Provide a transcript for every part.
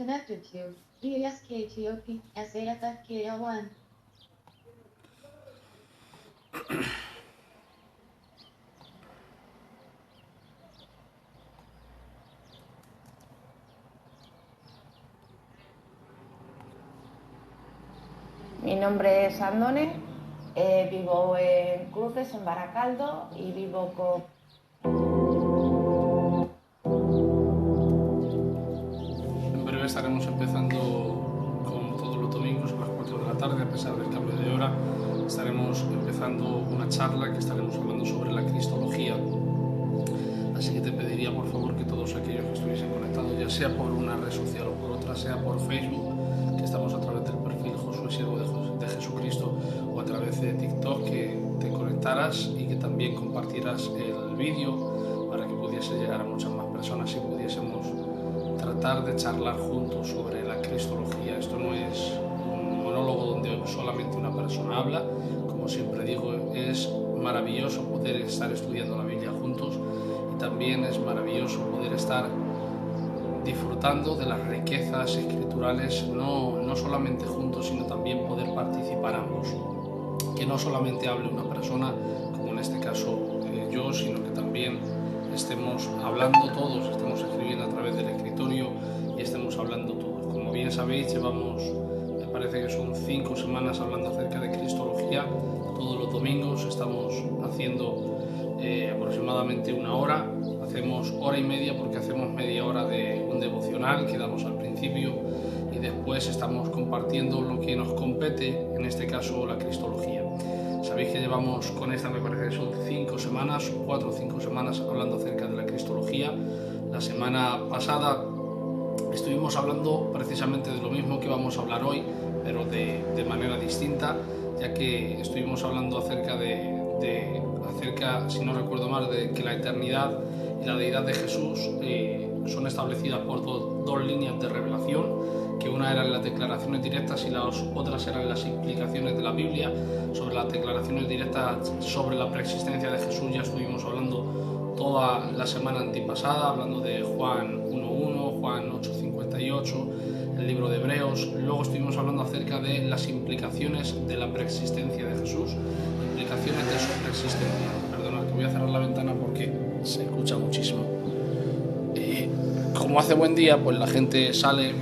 connected to VSKTOP SAFFKL1. Mi nombre es Andone, vivo en Cruces, en Baracaldo, y vivo con... En breve estaremos empezando, como todos los domingos, a las 4 de la tarde, a pesar del cambio de hora. Estaremos empezando una charla que estaremos hablando sobre la cristología. Así que te pediría, por favor, que todos aquellos que estuviesen conectados, ya sea por una red social o por otra, sea por Facebook, que estamos a través del perfil Josué Siervo de Jesucristo, o a través de TikTok, que te conectaras y que también compartieras el vídeo para que pudiese llegar a muchas más personas y pudiésemos tratar de charlar juntos sobre la cristología. Esto no es un monólogo donde solamente una persona habla. Como siempre digo, es maravilloso poder estar estudiando la Biblia juntos, y también es maravilloso poder estar disfrutando de las riquezas escriturales, no solamente juntos, sino también poder participar ambos. Que no solamente hable una persona, como en este caso yo, sino que también estemos hablando todos, estemos escribiendo a través del escritorio y estemos hablando todos. Como bien sabéis, llevamos, me parece que son 5 semanas hablando acerca de cristología. Todos los domingos estamos haciendo aproximadamente una hora. Hacemos hora y media porque hacemos media hora de un devocional que damos al principio, y después estamos compartiendo lo que nos compete, en este caso la cristología. Sabéis que llevamos con esta, me parece que son 5 semanas, 4 o 5 semanas hablando acerca de la cristología. La semana pasada estuvimos hablando precisamente de lo mismo que vamos a hablar hoy, pero de manera distinta, ya que estuvimos hablando acerca si no recuerdo mal, de que la eternidad y la deidad de Jesús son establecidas por dos líneas de revelación, que una eran las declaraciones directas y las otras eran las implicaciones de la Biblia. Sobre las declaraciones directas sobre la preexistencia de Jesús ya estuvimos hablando toda la semana antepasada, hablando de Juan 1.1, Juan 8.58, el libro de Hebreos. Luego estuvimos hablando acerca de las implicaciones de la preexistencia de Jesús, implicaciones de su preexistencia. Perdona, que voy a cerrar la ventana porque se escucha muchísimo. Como hace buen día, pues la gente sale,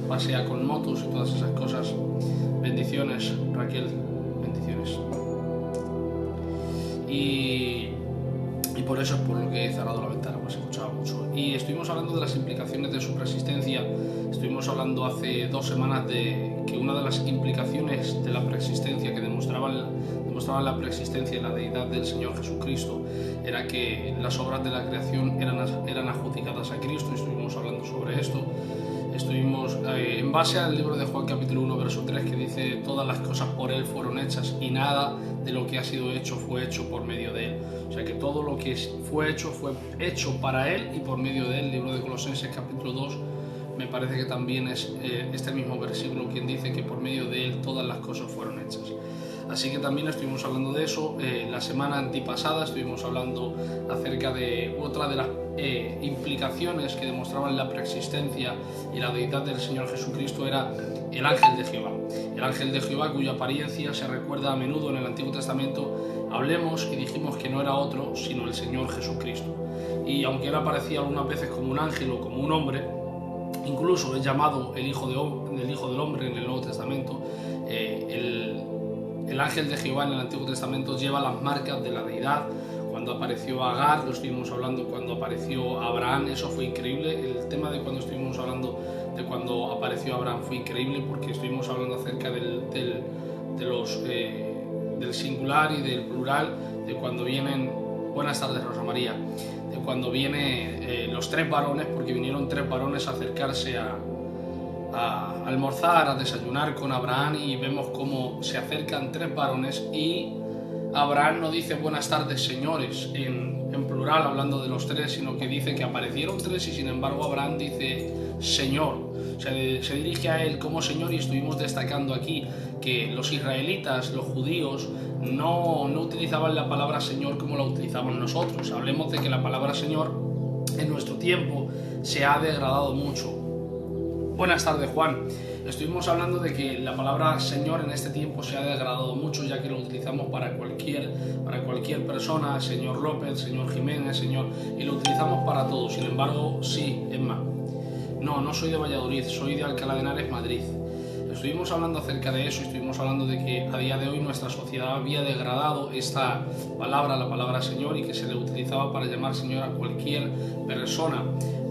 pasea con motos y todas esas cosas. Bendiciones, Raquel, bendiciones. Y por eso es por lo que he cerrado la ventana, pues se escuchaba mucho. Y estuvimos hablando de las implicaciones de su preexistencia. Estuvimos hablando hace 2 semanas de que una de las implicaciones de la preexistencia que demostraban la preexistencia y la deidad del Señor Jesucristo era que las obras de la creación eran adjudicadas a Cristo, y estuvimos hablando sobre esto. Estuvimos en base al libro de Juan capítulo 1 verso 3, que dice: todas las cosas por Él fueron hechas y nada de lo que ha sido hecho fue hecho por medio de Él. O sea que todo lo que fue hecho para Él y por medio de Él. El libro de Colosenses capítulo 2, me parece que también es este mismo versículo quien dice que por medio de Él todas las cosas fueron hechas. Así que también estuvimos hablando de eso. La semana antepasada estuvimos hablando acerca de otra de las implicaciones que demostraban la preexistencia y la deidad del Señor Jesucristo, era el ángel de Jehová. El ángel de Jehová, cuya apariencia se recuerda a menudo en el Antiguo Testamento. Hablemos y dijimos que no era otro sino el Señor Jesucristo. Y aunque él aparecía algunas veces como un ángel o como un hombre, incluso es llamado el Hijo del Hombre en el Nuevo Testamento, el ángel de Jehová en el Antiguo Testamento lleva las marcas de la deidad. Cuando apareció Agar, lo estuvimos hablando, cuando apareció Abraham, eso fue increíble. El tema de cuando estuvimos hablando de cuando apareció Abraham fue increíble, porque estuvimos hablando acerca del singular y del plural, de cuando vienen, buenas tardes Rosa María, de cuando vienen los 3 varones, porque vinieron 3 varones a acercarse a almorzar, a desayunar con Abraham, y vemos cómo se acercan 3 varones y Abraham no dice buenas tardes señores en plural hablando de los 3, sino que dice que aparecieron 3 y sin embargo Abraham dice Señor. O sea, se dirige a él como Señor. Y estuvimos destacando aquí que los israelitas, los judíos, no utilizaban la palabra Señor como la utilizamos nosotros. Hablemos de que la palabra Señor en nuestro tiempo se ha degradado mucho. Buenas tardes, Juan. Estuvimos hablando de que la palabra Señor en este tiempo se ha degradado mucho, ya que lo utilizamos para cualquier persona, señor López, señor Jiménez, señor, y lo utilizamos para todo. Sin embargo, sí, es más. No soy de Valladolid, soy de Alcalá de Henares, Madrid. Estuvimos hablando acerca de eso, estuvimos hablando de que a día de hoy nuestra sociedad había degradado esta palabra, la palabra Señor, y que se le utilizaba para llamar Señor a cualquier persona,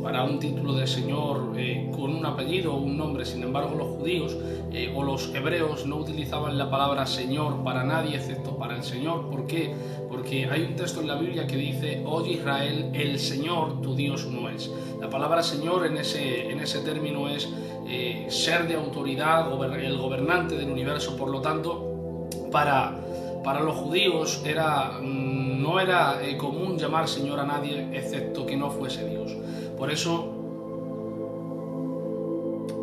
para un título de Señor con un apellido o un nombre. Sin embargo, los judíos o los hebreos no utilizaban la palabra Señor para nadie excepto para el Señor. ¿Por qué? Porque hay un texto en la Biblia que dice: oye Israel, el Señor tu Dios uno es. La palabra Señor en ese término es ser de autoridad, el gobernante del universo. Por lo tanto, para los judíos no era común llamar Señor a nadie excepto que no fuese Dios. Por eso,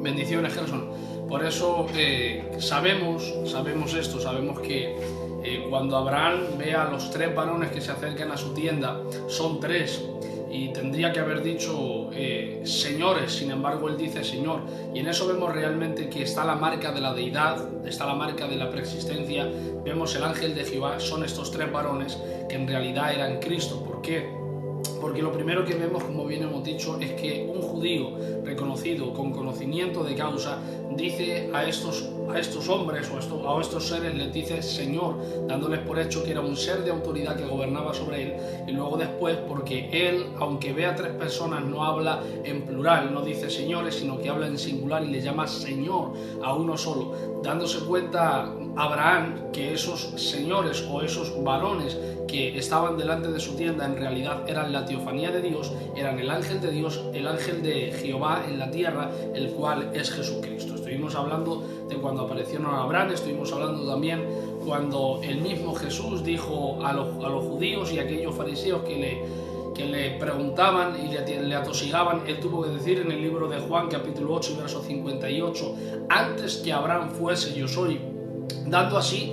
bendiciones, Gerson. Por eso sabemos esto, sabemos que cuando Abraham ve a los 3 varones que se acercan a su tienda, son 3, y tendría que haber dicho señores, sin embargo él dice Señor, y en eso vemos realmente que está la marca de la deidad, está la marca de la preexistencia. Vemos el ángel de Jehová, son estos 3 varones que en realidad eran Cristo. ¿Por qué? Porque lo primero que vemos, como bien hemos dicho, es que un judío reconocido, con conocimiento de causa, dice a estos hombres o a estos seres, les dice Señor, dándoles por hecho que era un ser de autoridad que gobernaba sobre él. Y luego después, porque él, aunque ve a 3 personas, no habla en plural, no dice señores, sino que habla en singular y le llama Señor a uno solo, dándose cuenta Abraham que esos señores o esos varones que estaban delante de su tienda en realidad eran la teofanía de Dios, eran el ángel de Dios, el ángel de Jehová en la tierra, el cual es Jesucristo. Estuvimos hablando de cuando aparecieron a Abraham, estuvimos hablando también cuando el mismo Jesús dijo a los judíos y a aquellos fariseos que le preguntaban y le atosigaban, él tuvo que decir en el libro de Juan capítulo 8 verso 58, antes que Abraham fuese yo soy, dando así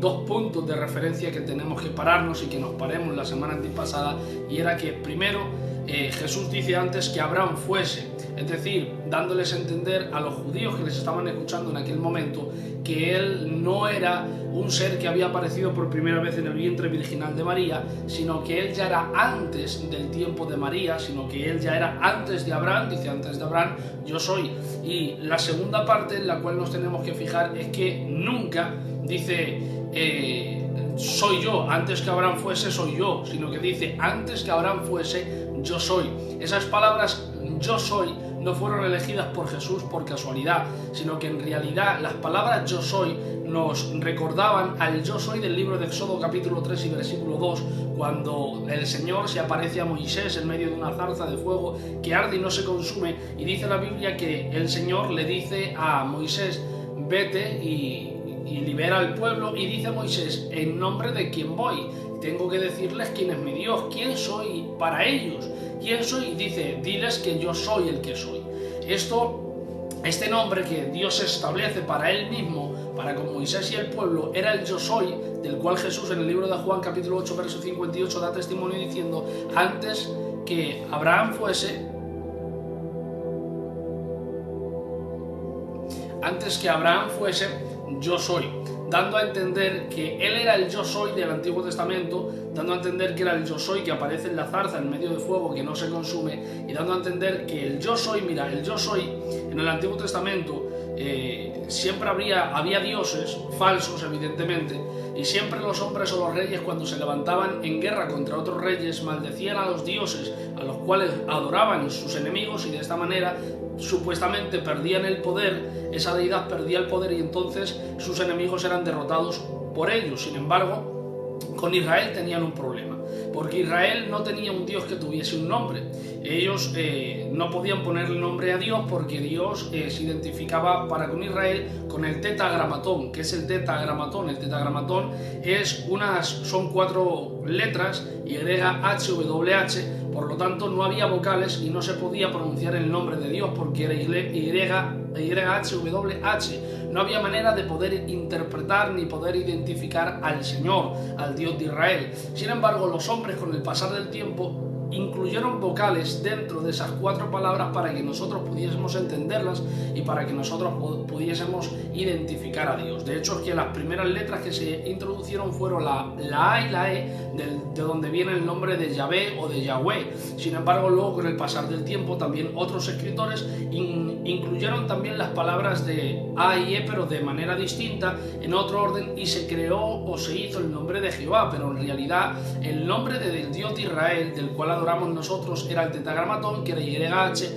2 puntos de referencia que tenemos que pararnos y que nos paremos la semana antepasada, y era que primero Jesús dice antes que Abraham fuese, es decir, dándoles a entender a los judíos que les estaban escuchando en aquel momento que él no era un ser que había aparecido por primera vez en el vientre virginal de María, sino que él ya era antes del tiempo de María, sino que él ya era antes de Abraham. Dice antes de Abraham yo soy. Y la segunda parte en la cual nos tenemos que fijar es que nunca dice soy yo, antes que Abraham fuese soy yo, sino que dice antes que Abraham fuese yo soy. Esas palabras yo soy no fueron elegidas por Jesús por casualidad, sino que en realidad las palabras yo soy nos recordaban al yo soy del libro de Éxodo capítulo 3 y versículo 2, cuando el Señor se aparece a Moisés en medio de una zarza de fuego que arde y no se consume, y dice la Biblia que el Señor le dice a Moisés vete y libera al pueblo, y dice Moisés en nombre de quién voy, tengo que decirles quién es mi Dios, quién soy para ellos, quién soy. Dice diles que yo soy el que soy. Este nombre que Dios establece para él mismo, para con Moisés y el pueblo, era el yo soy, del cual Jesús en el libro de Juan capítulo 8 verso 58 da testimonio diciendo antes que Abraham fuese yo soy, dando a entender que él era el yo soy del Antiguo Testamento, dando a entender que era el yo soy que aparece en la zarza en medio de fuego que no se consume, y dando a entender que el yo soy, mira, el yo soy en el Antiguo Testamento siempre había dioses falsos, evidentemente, y siempre los hombres o los reyes, cuando se levantaban en guerra contra otros reyes, maldecían a los dioses a los cuales adoraban sus enemigos, y de esta manera supuestamente perdían el poder, esa deidad perdía el poder, y entonces sus enemigos eran derrotados por ellos. Sin embargo, con Israel tenían un problema, porque Israel no tenía un Dios que tuviese un nombre. Ellos no podían ponerle nombre a Dios porque Dios se identificaba para con Israel con el tetragramatón. ¿Qué es el tetragramatón? El tetragramatón son 4 letras, YHWH, por lo tanto no había vocales y no se podía pronunciar el nombre de Dios porque era YHWH. No había manera de poder interpretar ni poder identificar al Señor, al Dios de Israel. Sin embargo, los hombres con el pasar del tiempo incluyeron vocales dentro de esas 4 palabras para que nosotros pudiésemos entenderlas y para que nosotros pudiésemos identificar a Dios. De hecho, es que las primeras letras que se introducieron fueron la A y la E, de donde viene el nombre de Yahvé o de Yahweh. Sin embargo, luego con el pasar del tiempo también otros escritores incluyeron también las palabras de A y E, pero de manera distinta, en otro orden, y se creó o se hizo el nombre de Jehová, pero en realidad el nombre del Dios de Israel, del cual adoramos nosotros, era el tetragramatón, que era YHWH.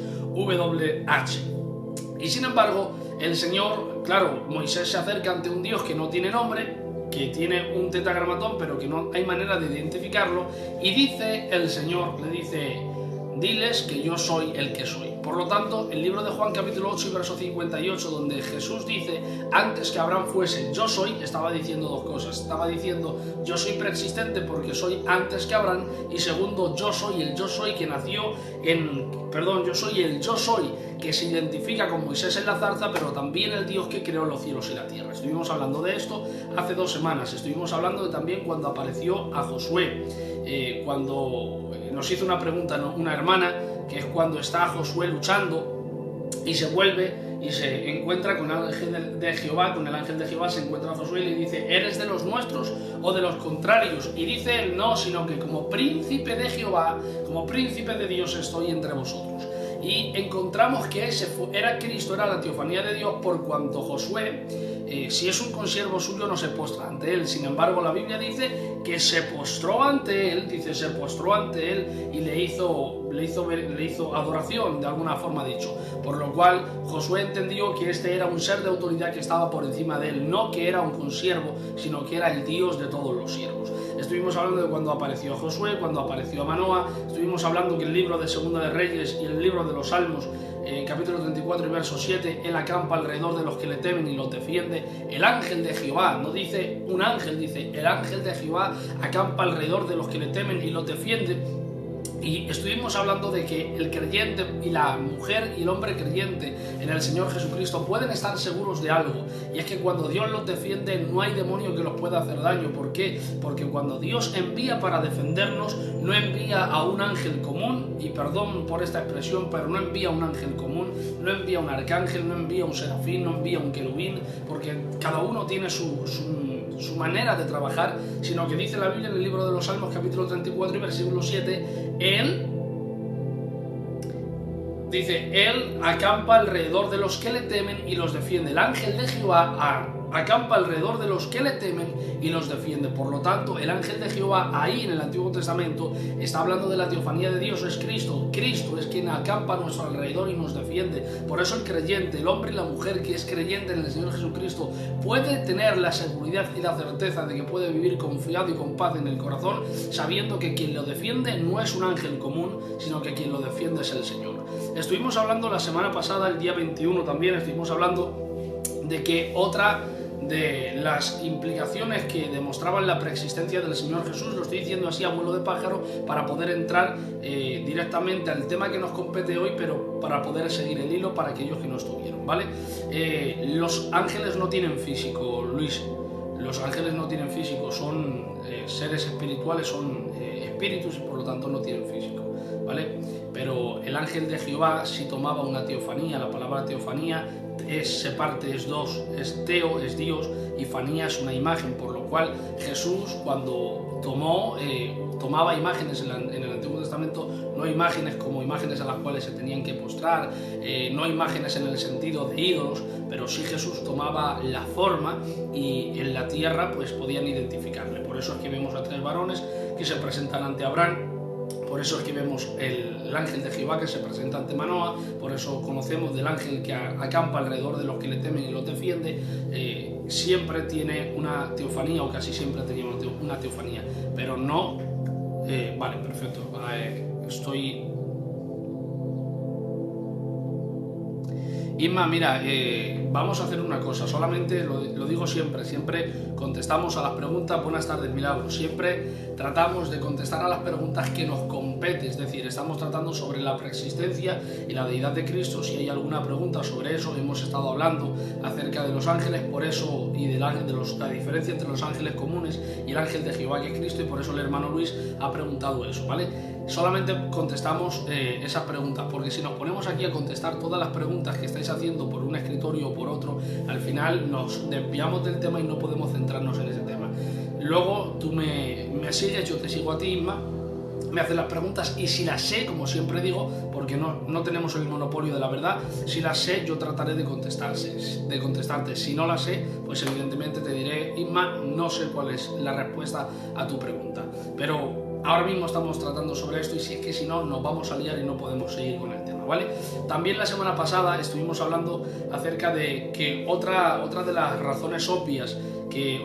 Y sin embargo, el Señor, claro, Moisés se acerca ante un Dios que no tiene nombre, que tiene un tetragramatón, pero que no hay manera de identificarlo, y dice el Señor, le dice: diles que yo soy el que soy. Por lo tanto, el libro de Juan capítulo 8 y verso 58, donde Jesús dice: antes que Abraham fuese yo soy, estaba diciendo 2 cosas. Estaba diciendo: yo soy preexistente porque soy antes que Abraham, y segundo, yo soy el yo soy que nació yo soy el yo soy que se identifica con Moisés en la zarza, pero también el Dios que creó los cielos y la tierra. Estuvimos hablando de esto hace 2 semanas. Estuvimos hablando de también cuando apareció a Josué, cuando nos hizo una pregunta una hermana, que es cuando está Josué luchando y se vuelve y se encuentra con el ángel de Jehová. Con el ángel de Jehová se encuentra a Josué y le dice: ¿eres de los nuestros o de los contrarios? Y dice él: no, sino que como príncipe de Jehová, como príncipe de Dios estoy entre vosotros. Y encontramos que ese era Cristo, era la teofanía de Dios, por cuanto Josué, si es un consiervo suyo, no se postra ante él. Sin embargo, la Biblia dice que se postró ante él, y le hizo adoración, de alguna forma dicho. Por lo cual, Josué entendió que este era un ser de autoridad que estaba por encima de él, no que era un consiervo, sino que era el Dios de todos los siervos. Estuvimos hablando de cuando apareció Josué, cuando apareció Manoah. Estuvimos hablando que el libro de Segunda de Reyes y el libro de los Salmos, capítulo 34 y verso 7, él acampa alrededor de los que le temen y los defiende. El ángel de Jehová, no dice un ángel, dice el ángel de Jehová acampa alrededor de los que le temen y los defiende. Y estuvimos hablando de que el creyente y la mujer y el hombre creyente en el Señor Jesucristo pueden estar seguros de algo, y es que cuando Dios los defiende no hay demonio que los pueda hacer daño. ¿Por qué? Porque cuando Dios envía para defendernos, no envía a un ángel común, y perdón por esta expresión, pero no envía a un ángel común, no envía a un arcángel, no envía a un serafín, no envía a un querubín, porque cada uno tiene su manera de trabajar, sino que dice la Biblia en el libro de los Salmos capítulo 34 y versículo 7, Él acampa alrededor de los que le temen y los defiende. El ángel de Jehová acampa alrededor de los que le temen y los defiende. Por lo tanto, el ángel de Jehová ahí en el Antiguo Testamento está hablando de la teofanía de Dios. Es Cristo. Cristo es quien acampa a nuestro alrededor y nos defiende. Por eso el creyente, el hombre y la mujer que es creyente en el Señor Jesucristo, puede tener la seguridad y la certeza de que puede vivir confiado y con paz en el corazón, sabiendo que quien lo defiende no es un ángel común, sino que quien lo defiende es el Señor. Estuvimos hablando la semana pasada, el día 21 también, estuvimos hablando de que otra de las implicaciones que demostraban la preexistencia del Señor Jesús, lo estoy diciendo así a vuelo de pájaro para poder entrar directamente al tema que nos compete hoy, pero para poder seguir el hilo para aquellos que no estuvieron, ¿vale? Los ángeles no tienen físico, Luis. Los ángeles no tienen físico, son seres espirituales, son espíritus, y por lo tanto no tienen físico, ¿vale? Pero el ángel de Jehová sí tomaba una teofanía. La palabra teofanía es dos, es teo, es Dios, y fanía es una imagen, por lo cual Jesús, cuando tomaba imágenes en el Antiguo Testamento, no imágenes como imágenes a las cuales se tenían que postrar, no imágenes en el sentido de ídolos, pero sí Jesús tomaba la forma, y en la tierra pues podían identificarle. Por eso es que vemos a 3 varones que se presentan ante Abraham. Por eso es que vemos el ángel de Jehová que se presenta ante Manoah. Por eso conocemos del ángel que acampa alrededor de los que le temen y los defiende. Siempre tiene una teofanía, o casi siempre tenía una teofanía, pero no... vale, perfecto. Inma, mira, vamos a hacer una cosa, solamente lo digo siempre contestamos a las preguntas. Buenas tardes, Milagros. Siempre tratamos de contestar a las preguntas que nos compete, es decir, estamos tratando sobre la preexistencia y la deidad de Cristo. Si hay alguna pregunta sobre eso, hemos estado hablando acerca de los ángeles, por eso, y la diferencia entre los ángeles comunes y el ángel de Jehová, que es Cristo, y por eso el hermano Luis ha preguntado eso, ¿vale? Solamente contestamos esas preguntas, porque si nos ponemos aquí a contestar todas las preguntas que estáis haciendo por un escritorio o por otro, al final nos desviamos del tema y no podemos centrarnos en ese tema. Luego tú me sigues, yo te sigo a ti, Isma, me haces las preguntas, y si las sé, como siempre digo, porque no tenemos el monopolio de la verdad, si las sé, yo trataré de contestarte. Si no las sé, pues evidentemente te diré, Isma, no sé cuál es la respuesta a tu pregunta, pero ahora mismo estamos tratando sobre esto, y si es que si no, nos vamos a liar y no podemos seguir con el tema, ¿vale? También la semana pasada estuvimos hablando acerca de que otra de las razones obvias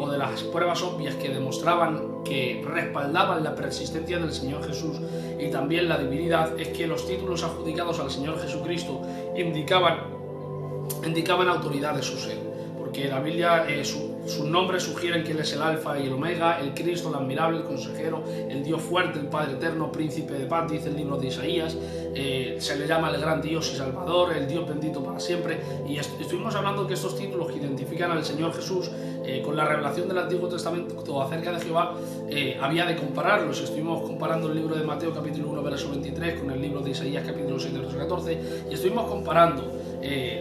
o de las pruebas obvias que demostraban, que respaldaban la persistencia del Señor Jesús y también la divinidad, es que los títulos adjudicados al Señor Jesucristo indicaban autoridad de su ser, porque la Biblia, sus nombres sugieren que Él es el Alfa y el Omega, el Cristo, el admirable, el consejero, el Dios fuerte, el Padre eterno, príncipe de paz, dice el libro de Isaías. Se le llama el gran Dios y Salvador, el Dios bendito para siempre. Y estuvimos hablando que estos títulos que identifican al Señor Jesús con la revelación del Antiguo Testamento acerca de Jehová, había de compararlos. Estuvimos comparando el libro de Mateo capítulo 1 verso 23 con el libro de Isaías capítulo 7 verso 14, y estuvimos comparando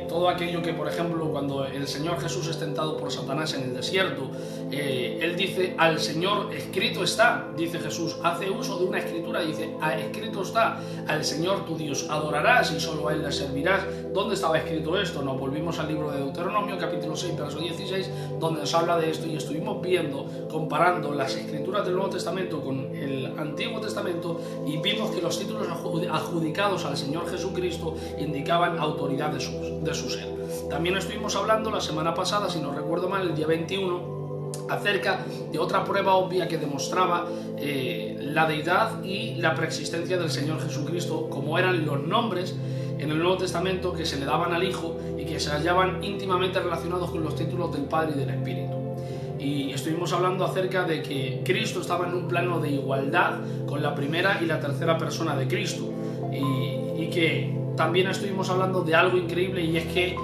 todo aquello que, por ejemplo, cuando el Señor Jesús es tentado por Satanás en el desierto, Él dice: al Señor escrito está, dice Jesús, hace uso de una escritura, dice: escrito está, al Señor tu Dios adorarás y solo a Él le servirás. ¿Dónde estaba escrito esto? Nos volvimos al libro de Deuteronomio capítulo 6 verso 16, donde nos habla de esto, y estuvimos comparando las escrituras del Nuevo Testamento con el Antiguo Testamento, y vimos que los títulos adjudicados al Señor Jesucristo indicaban autoridad de su ser. También estuvimos hablando la semana pasada, si no recuerdo mal, el día 21, acerca de otra prueba obvia que demostraba la deidad y la preexistencia del Señor Jesucristo, como eran los nombres en el Nuevo Testamento que se le daban al Hijo y que se hallaban íntimamente relacionados con los títulos del Padre y del Espíritu. Y estuvimos hablando acerca de que Cristo estaba en un plano de igualdad con la primera y la tercera persona de Cristo, y que también estuvimos hablando de algo increíble, y es que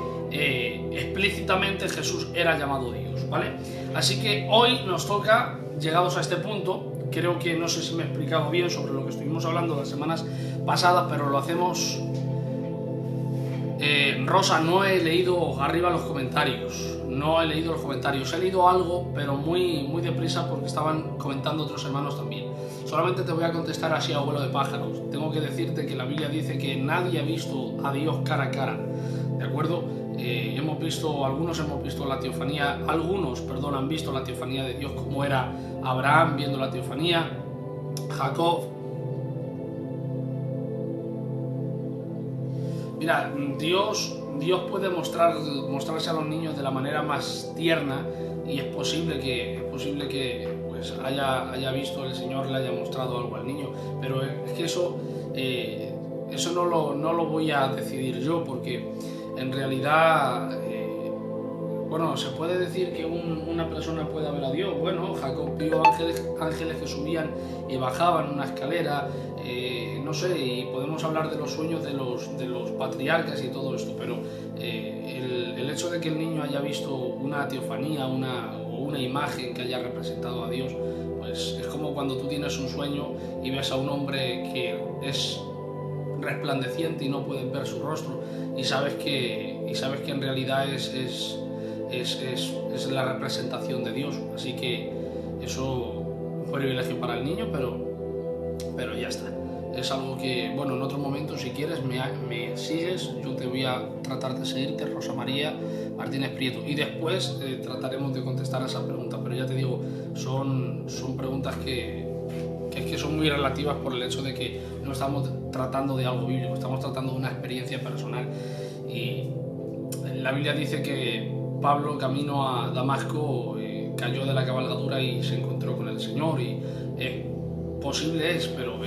explícitamente Jesús era llamado Dios, ¿vale? Así que hoy nos toca, llegados a este punto, creo que no sé si me he explicado bien sobre lo que estuvimos hablando las semanas pasadas, pero lo hacemos. Rosa, no he leído arriba los comentarios, he leído algo, pero muy deprisa, porque estaban comentando otros hermanos también. Solamente te voy a contestar así a vuelo de pájaros. Tengo que decirte que la Biblia dice que nadie ha visto a Dios cara a cara, ¿de acuerdo? Algunos hemos visto la teofanía, han visto la teofanía de Dios, como era Abraham viendo la teofanía, Jacob. Mira, Dios puede mostrarse a los niños de la manera más tierna, y es posible que pues haya visto, el Señor le haya mostrado algo al niño, pero es que eso no lo voy a decidir yo, porque en realidad, se puede decir que una persona puede ver a Dios. Bueno, Jacob vio ángeles que subían y bajaban una escalera, y podemos hablar de los sueños de los patriarcas y todo esto, pero el hecho de que el niño haya visto una teofanía o una imagen que haya representado a Dios, pues es como cuando tú tienes un sueño y ves a un hombre que es resplandeciente y no puedes ver su rostro, y sabes que en realidad es la representación de Dios. Así que eso, un privilegio para el niño, pero ya está. Es algo que, en otro momento, si quieres, me sigues, yo te voy a tratar de seguirte, Rosa María Martínez Prieto, y después trataremos de contestar a esas preguntas, pero ya te digo, son preguntas que son muy relativas, por el hecho de que no estamos tratando de algo bíblico, estamos tratando de una experiencia personal. Y la Biblia dice que Pablo, camino a Damasco, cayó de la cabalgadura y se encontró con el Señor, y posible es, pero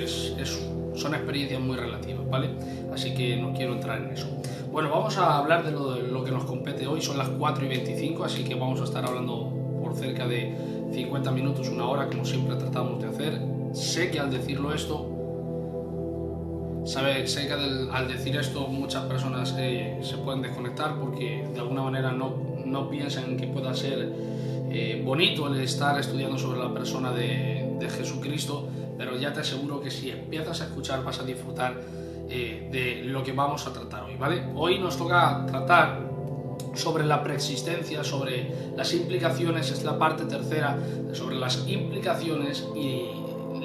son experiencias muy relativas, ¿vale? Así que no quiero entrar en eso. Bueno, vamos a hablar de lo que nos compete hoy. Son las 4:25, así que vamos a estar hablando por cerca de 50 minutos, una hora, como siempre tratamos de hacer. Sé que al decirlo esto, sé que al decir esto muchas personas se pueden desconectar porque de alguna manera no piensan que pueda ser bonito el estar estudiando sobre la persona de Jesucristo, pero ya te aseguro que si empiezas a escuchar vas a disfrutar de lo que vamos a tratar hoy, ¿vale? Hoy nos toca tratar sobre la preexistencia, sobre las implicaciones, es la parte tercera, sobre las implicaciones y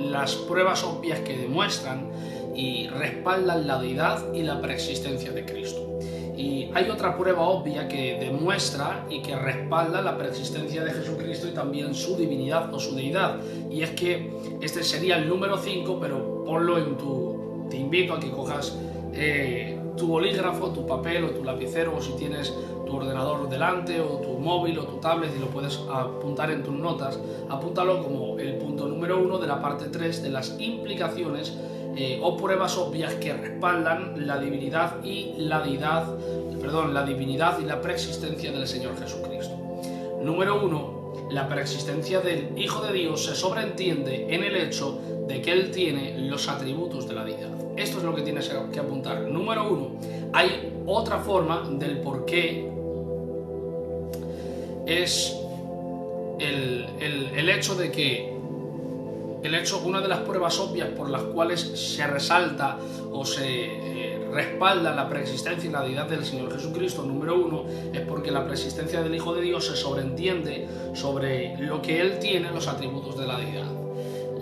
las pruebas obvias que demuestran y respaldan la deidad y la preexistencia de Cristo. Y hay otra prueba obvia que demuestra y que respalda la preexistencia de Jesucristo y también su divinidad o su deidad. Y es que este sería el número 5, pero ponlo en te invito a que cojas tu bolígrafo, tu papel o tu lapicero, o si tienes tu ordenador delante o tu móvil o tu tablet y lo puedes apuntar en tus notas, apúntalo como el punto número 1 de la parte 3 de las implicaciones o pruebas obvias que respaldan la divinidad y la divinidad y la preexistencia del Señor Jesucristo. Número 1. La preexistencia del Hijo de Dios se sobreentiende en el hecho de que Él tiene los atributos de la deidad. Esto es lo que tienes que apuntar. Número 1. Hay otra forma del por qué es el hecho de que una de las pruebas obvias por las cuales se resalta o se respalda la preexistencia y la deidad del Señor Jesucristo, número 1, es porque la preexistencia del Hijo de Dios se sobreentiende sobre lo que Él tiene, los atributos de la deidad.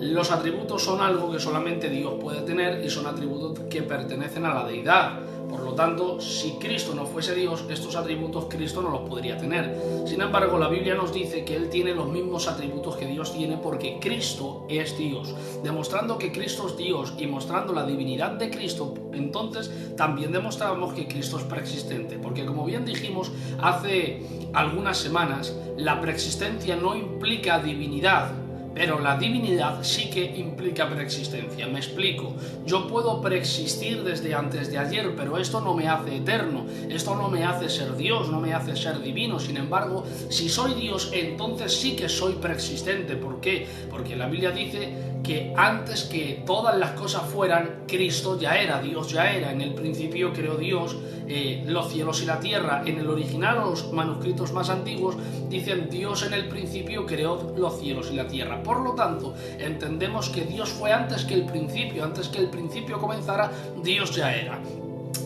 Los atributos son algo que solamente Dios puede tener y son atributos que pertenecen a la deidad. Por lo tanto, si Cristo no fuese Dios, estos atributos Cristo no los podría tener. Sin embargo, la Biblia nos dice que Él tiene los mismos atributos que Dios tiene porque Cristo es Dios. Demostrando que Cristo es Dios y mostrando la divinidad de Cristo, entonces también demostramos que Cristo es preexistente. Porque como bien dijimos hace algunas semanas, la preexistencia no implica divinidad, pero la divinidad sí que implica preexistencia. Me explico. Yo puedo preexistir desde antes de ayer, pero esto no me hace eterno. Esto no me hace ser Dios, no me hace ser divino. Sin embargo, si soy Dios, entonces sí que soy preexistente. ¿Por qué? Porque la Biblia dice que antes que todas las cosas fueran, Cristo ya era, Dios ya era. En el principio creó Dios los cielos y la tierra. En el original, o los manuscritos más antiguos, dicen Dios en el principio creó los cielos y la tierra. Por lo tanto, entendemos que Dios fue antes que el principio comenzara, Dios ya era.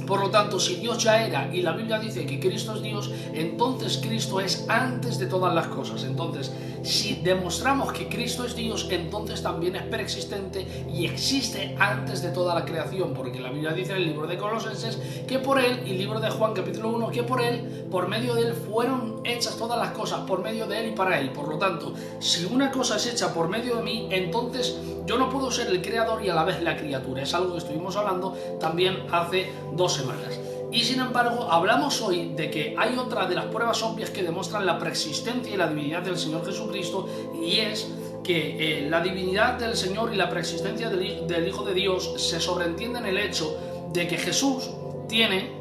Por lo tanto, si Dios ya era y la Biblia dice que Cristo es Dios, entonces Cristo es antes de todas las cosas. Entonces, si demostramos que Cristo es Dios, entonces también es preexistente y existe antes de toda la creación, porque la Biblia dice en el libro de Colosenses que por Él, y el libro de Juan capítulo 1, que por Él, por medio de Él, fueron hechas todas las cosas, por medio de Él y para Él. Por lo tanto, si una cosa es hecha por medio de mí, entonces yo no puedo ser el creador y a la vez la criatura. Es algo que estuvimos hablando también hace 2 semanas. Y sin embargo, hablamos hoy de que hay otra de las pruebas obvias que demuestran la preexistencia y la divinidad del Señor Jesucristo, y es que la divinidad del Señor y la preexistencia del Hijo de Dios se sobreentiende en el hecho de que Jesús tiene,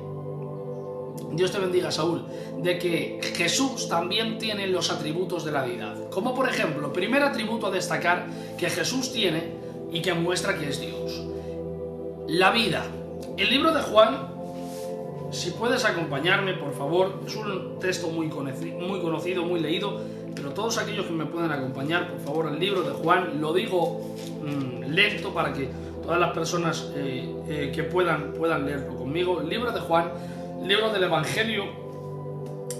Dios te bendiga, Saúl, de que Jesús también tiene los atributos de la deidad. Como por ejemplo, primer atributo a destacar que Jesús tiene y que muestra que es Dios: la vida. El libro de Juan, si puedes acompañarme, por favor, es un texto muy conocido, muy leído, pero todos aquellos que me puedan acompañar, por favor, el libro de Juan, lo digo lento para que todas las personas que puedan leerlo conmigo. El libro de Juan, libro del Evangelio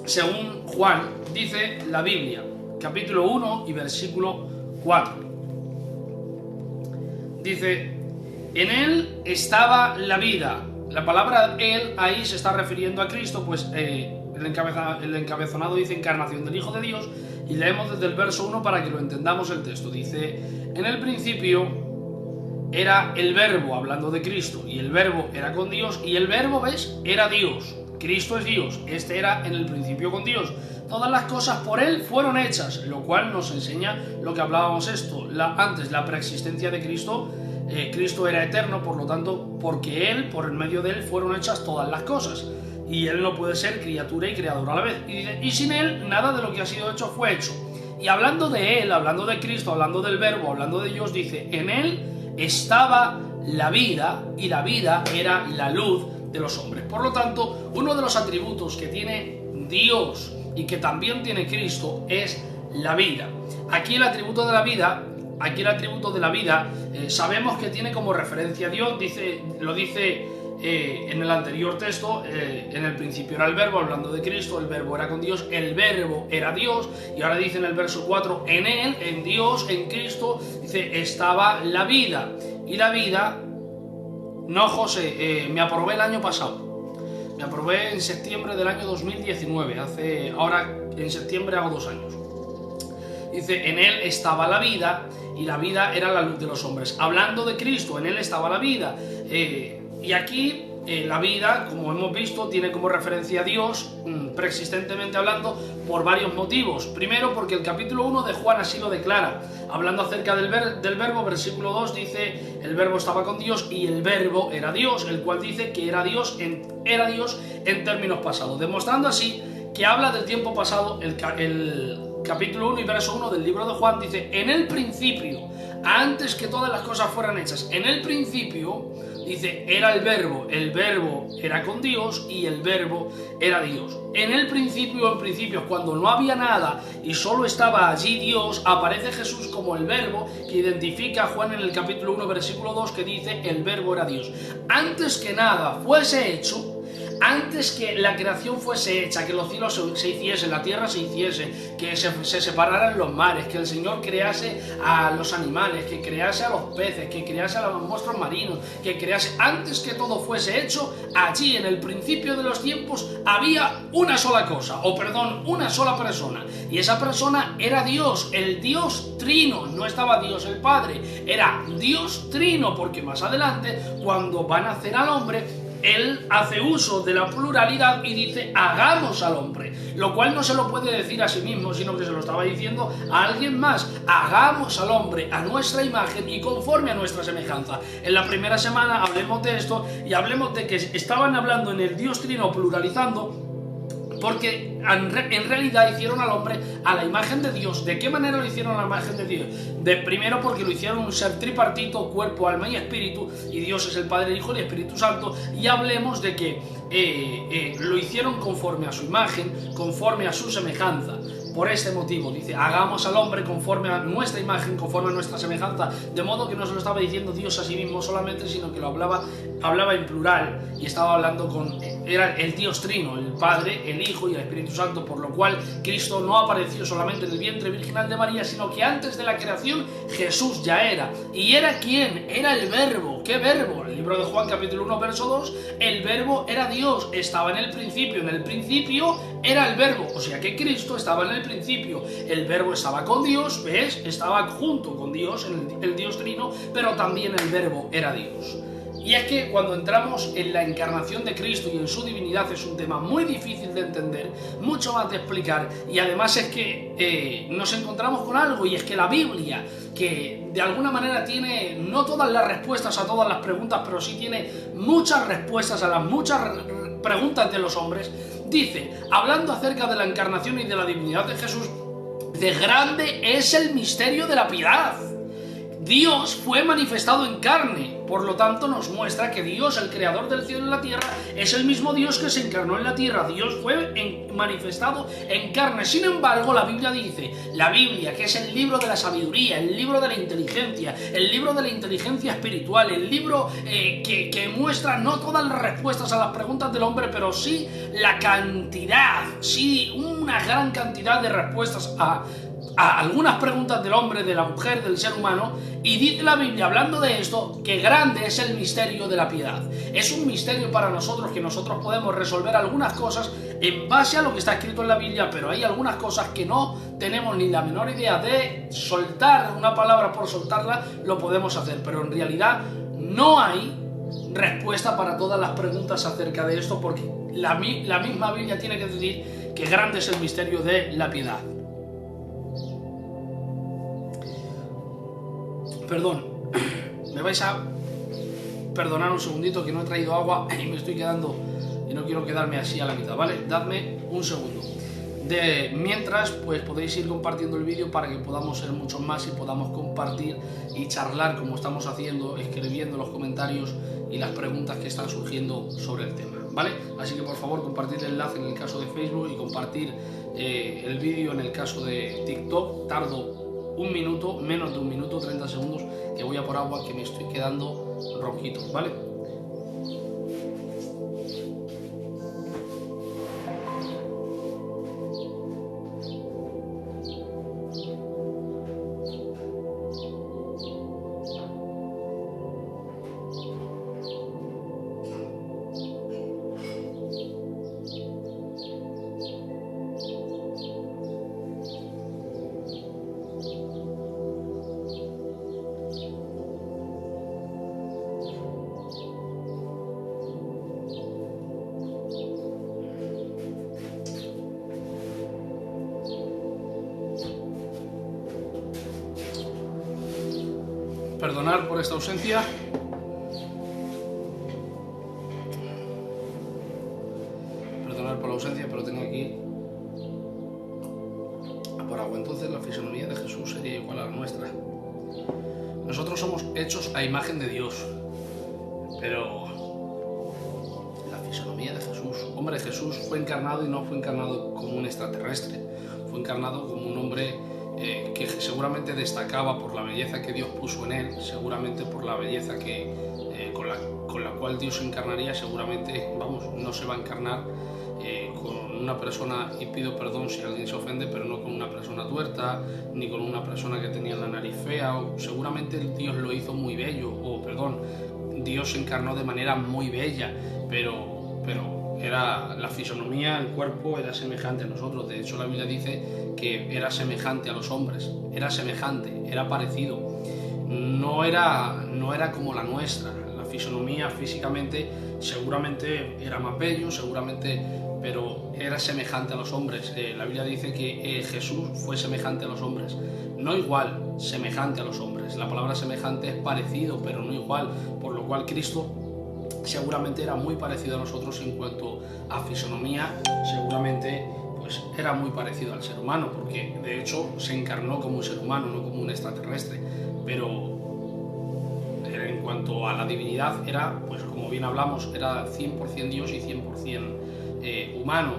según Juan, dice la Biblia, capítulo 1 y versículo 4. Dice: en Él estaba la vida. La palabra Él ahí se está refiriendo a Cristo, pues el encabezonado dice encarnación del Hijo de Dios, y leemos desde el verso 1 para que lo entendamos el texto. Dice: en el principio era el Verbo, hablando de Cristo, y el Verbo era con Dios, y el Verbo, ¿ves?, era Dios. Cristo es Dios, este era en el principio con Dios. Todas las cosas por Él fueron hechas, lo cual nos enseña lo que hablábamos antes, la preexistencia de Cristo Cristo era eterno, por lo tanto, porque Él, por el medio de Él, fueron hechas todas las cosas. Y Él no puede ser criatura y creador a la vez. Y dice, y sin Él, nada de lo que ha sido hecho fue hecho. Y hablando de Él, hablando de Cristo, hablando del Verbo, hablando de Dios, dice, en Él estaba la vida, y la vida era la luz de los hombres. Por lo tanto, uno de los atributos que tiene Dios y que también tiene Cristo es la vida. Aquí el atributo de la vida, sabemos que tiene como referencia a Dios, lo dice en el anterior texto, en el principio era el Verbo, hablando de Cristo, el Verbo era con Dios, el Verbo era Dios, y ahora dice en el verso 4, en Él, en Dios, en Cristo, dice, estaba la vida. Y la vida, no José, me aprobé el año pasado, me aprobé en septiembre del año 2019, ahora en septiembre hago 2 años. Dice, en Él estaba la vida, y la vida era la luz de los hombres. Hablando de Cristo, en Él estaba la vida. Y aquí la vida, como hemos visto, tiene como referencia a Dios, preexistentemente hablando, por varios motivos. Primero, porque el capítulo 1 de Juan así lo declara. Hablando acerca del Verbo, versículo 2 dice, el Verbo estaba con Dios y el Verbo era Dios, el cual dice que era Dios en términos pasados. Demostrando así que habla del tiempo pasado. El capítulo 1 y verso 1 del libro de Juan dice, en el principio, antes que todas las cosas fueran hechas, en el principio, dice, era el Verbo era con Dios y el Verbo era Dios. En el principio, cuando no había nada y solo estaba allí Dios, aparece Jesús como el Verbo, que identifica a Juan en el capítulo 1, versículo 2, que dice, el Verbo era Dios. Antes que nada fuese hecho, antes que la creación fuese hecha, que los cielos se hiciesen, la tierra se hiciese, que se separaran los mares, que el Señor crease a los animales, que crease a los peces, que crease a los monstruos marinos, que crease, antes que todo fuese hecho, allí en el principio de los tiempos había una sola cosa, una sola persona, y esa persona era Dios, el Dios Trino. No estaba Dios el Padre, era Dios Trino, porque más adelante, cuando van a hacer al hombre, Él hace uso de la pluralidad y dice, hagamos al hombre, lo cual no se lo puede decir a sí mismo, sino que se lo estaba diciendo a alguien más. Hagamos al hombre a nuestra imagen y conforme a nuestra semejanza. En la primera semana hablemos de esto y hablemos de que estaban hablando en el Dios Trino pluralizando, porque en realidad hicieron al hombre a la imagen de Dios. ¿De qué manera lo hicieron a la imagen de Dios? Primero, porque lo hicieron un ser tripartito, cuerpo, alma y espíritu, y Dios es el Padre, el Hijo y el Espíritu Santo. Y hablemos de que lo hicieron conforme a su imagen, conforme a su semejanza. Por este motivo, dice, hagamos al hombre conforme a nuestra imagen, conforme a nuestra semejanza, de modo que no se lo estaba diciendo Dios a sí mismo solamente, sino que lo hablaba en plural, y estaba hablando era el Dios Trino, el Padre, el Hijo y el Espíritu Santo, por lo cual Cristo no apareció solamente en el vientre virginal de María, sino que antes de la creación Jesús ya era. ¿Y era quién? Era el Verbo. ¿Qué Verbo? El libro de Juan capítulo 1 verso 2, el Verbo era Dios, estaba en el principio era el Verbo, o sea que Cristo estaba en el principio, el Verbo estaba con Dios, ¿ves? Estaba junto con Dios, el Dios Trino, pero también el Verbo era Dios. Y es que cuando entramos en la encarnación de Cristo y en su divinidad es un tema muy difícil de entender, mucho más de explicar, y además es que nos encontramos con algo, y es que la Biblia, que de alguna manera tiene no todas las respuestas a todas las preguntas, pero sí tiene muchas respuestas a las muchas preguntas de los hombres, dice, hablando acerca de la encarnación y de la divinidad de Jesús, de grande es el misterio de la piedad. Dios fue manifestado en carne, por lo tanto nos muestra que Dios, el creador del cielo y la tierra, es el mismo Dios que se encarnó en la tierra. Dios fue manifestado en carne. Sin embargo, la Biblia dice, la Biblia, que es el libro de la sabiduría, el libro de la inteligencia, el libro de la inteligencia espiritual, el libro que muestra no todas las respuestas a las preguntas del hombre, pero sí la cantidad, sí una gran cantidad de respuestas a algunas preguntas del hombre, de la mujer, del ser humano. Y dice la Biblia, hablando de esto, que grande es el misterio de la piedad. Es un misterio para nosotros, que nosotros podemos resolver algunas cosas en base a lo que está escrito en la Biblia, pero hay algunas cosas que no tenemos ni la menor idea de soltar una palabra por soltarla, lo podemos hacer, pero en realidad no hay respuesta para todas las preguntas acerca de esto, porque la misma Biblia tiene que decir que grande es el misterio de la piedad. Perdón, me me vais a perdonar un segundito que no he traído agua y me estoy quedando y no quiero quedarme así a la mitad, ¿vale? Dadme un segundo. Mientras, pues podéis ir compartiendo el vídeo para que podamos ser muchos más y podamos compartir y charlar como estamos haciendo, escribiendo los comentarios y las preguntas que están surgiendo sobre el tema, ¿vale? Así que por favor compartid el enlace en el caso de Facebook y compartir el vídeo en el caso de TikTok. Tardo un minuto, menos de un minuto, 30 segundos, que voy a por agua, que me estoy quedando rojito, ¿vale? Perdonar por esta ausencia. Perdonar por la ausencia, pero tenía que ir a por agua. Entonces la fisonomía de Jesús sería igual a la nuestra. Nosotros somos hechos a imagen de Dios, pero la fisonomía de Jesús, hombre, Jesús fue encarnado y no fue encarnado como un extraterrestre, fue encarnado como un hombre que seguramente destacaba por la belleza que Dios puso en él, seguramente por la belleza que, con la cual Dios se encarnaría. Seguramente, vamos, no se va a encarnar con una persona, y pido perdón si alguien se ofende, pero no con una persona tuerta, ni con una persona que tenía la nariz fea. Seguramente Dios lo hizo muy bello, Dios se encarnó de manera muy bella, pero era la fisonomía, el cuerpo era semejante a nosotros. De hecho, la Biblia dice que era semejante a los hombres, era semejante, era parecido, no era como la nuestra. La fisonomía físicamente seguramente era más bello, pero era semejante a los hombres. La Biblia dice que Jesús fue semejante a los hombres, no igual, semejante a los hombres. La palabra semejante es parecido, pero no igual, por lo cual Cristo seguramente era muy parecido a nosotros en cuanto a fisonomía. Seguramente pues era muy parecido al ser humano, porque de hecho se encarnó como un ser humano, no como un extraterrestre. Pero en cuanto a la divinidad era, pues como bien hablamos, era 100% Dios y 100% humano.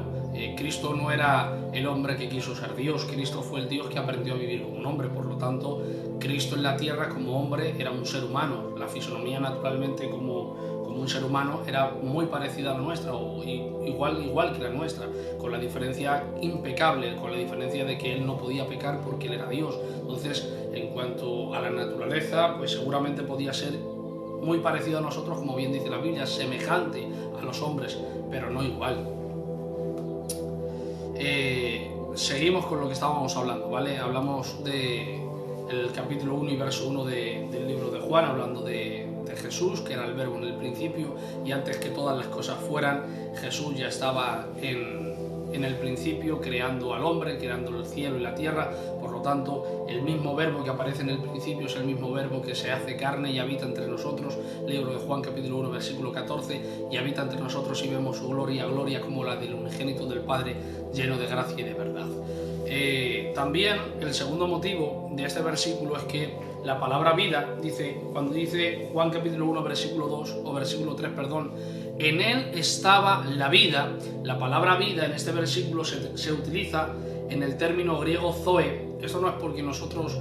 Cristo no era el hombre que quiso ser Dios, Cristo fue el Dios que aprendió a vivir como un hombre. Por lo tanto, Cristo en la tierra como hombre era un ser humano. La fisonomía, naturalmente, como un ser humano, era muy parecida a la nuestra, o igual que la nuestra, con la diferencia impecable, con la diferencia de que él no podía pecar porque él era Dios. Entonces, en cuanto a la naturaleza, pues seguramente podía ser muy parecido a nosotros, como bien dice la Biblia, semejante a los hombres, pero no igual. Seguimos con lo que estábamos hablando, ¿vale? Hablamos del capítulo 1 y verso 1 del libro de Juan, hablando de Jesús, que era el verbo en el principio, y antes que todas las cosas fueran, Jesús ya estaba en el principio, creando al hombre, creando el cielo y la tierra. Por lo tanto, el mismo verbo que aparece en el principio es el mismo verbo que se hace carne y habita entre nosotros. Libro de Juan, capítulo 1, versículo 14, y habita entre nosotros y vemos su gloria como la del unigénito del Padre, lleno de gracia y de verdad. También el segundo motivo de este versículo es que la palabra vida, cuando dice Juan capítulo 1, versículo 2, o versículo 3, perdón, en él estaba la vida. La palabra vida en este versículo se utiliza en el término griego zoe. Esto no es porque nosotros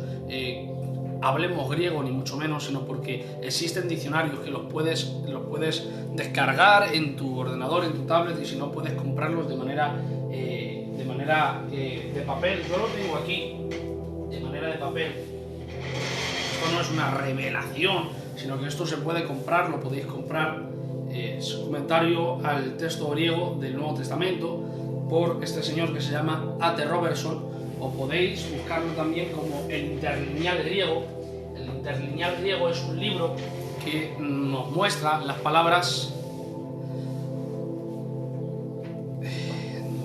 hablemos griego, ni mucho menos, sino porque existen diccionarios que los puedes descargar en tu ordenador, en tu tablet, y si no, puedes comprarlos de manera de papel. Yo lo tengo aquí de manera de papel. Esto no es una revelación, sino que esto se puede comprar, lo podéis comprar. Es un comentario al texto griego del Nuevo Testamento por este señor que se llama A.T. Robertson, o podéis buscarlo también como el interlineal griego. El interlineal griego es un libro que nos muestra las palabras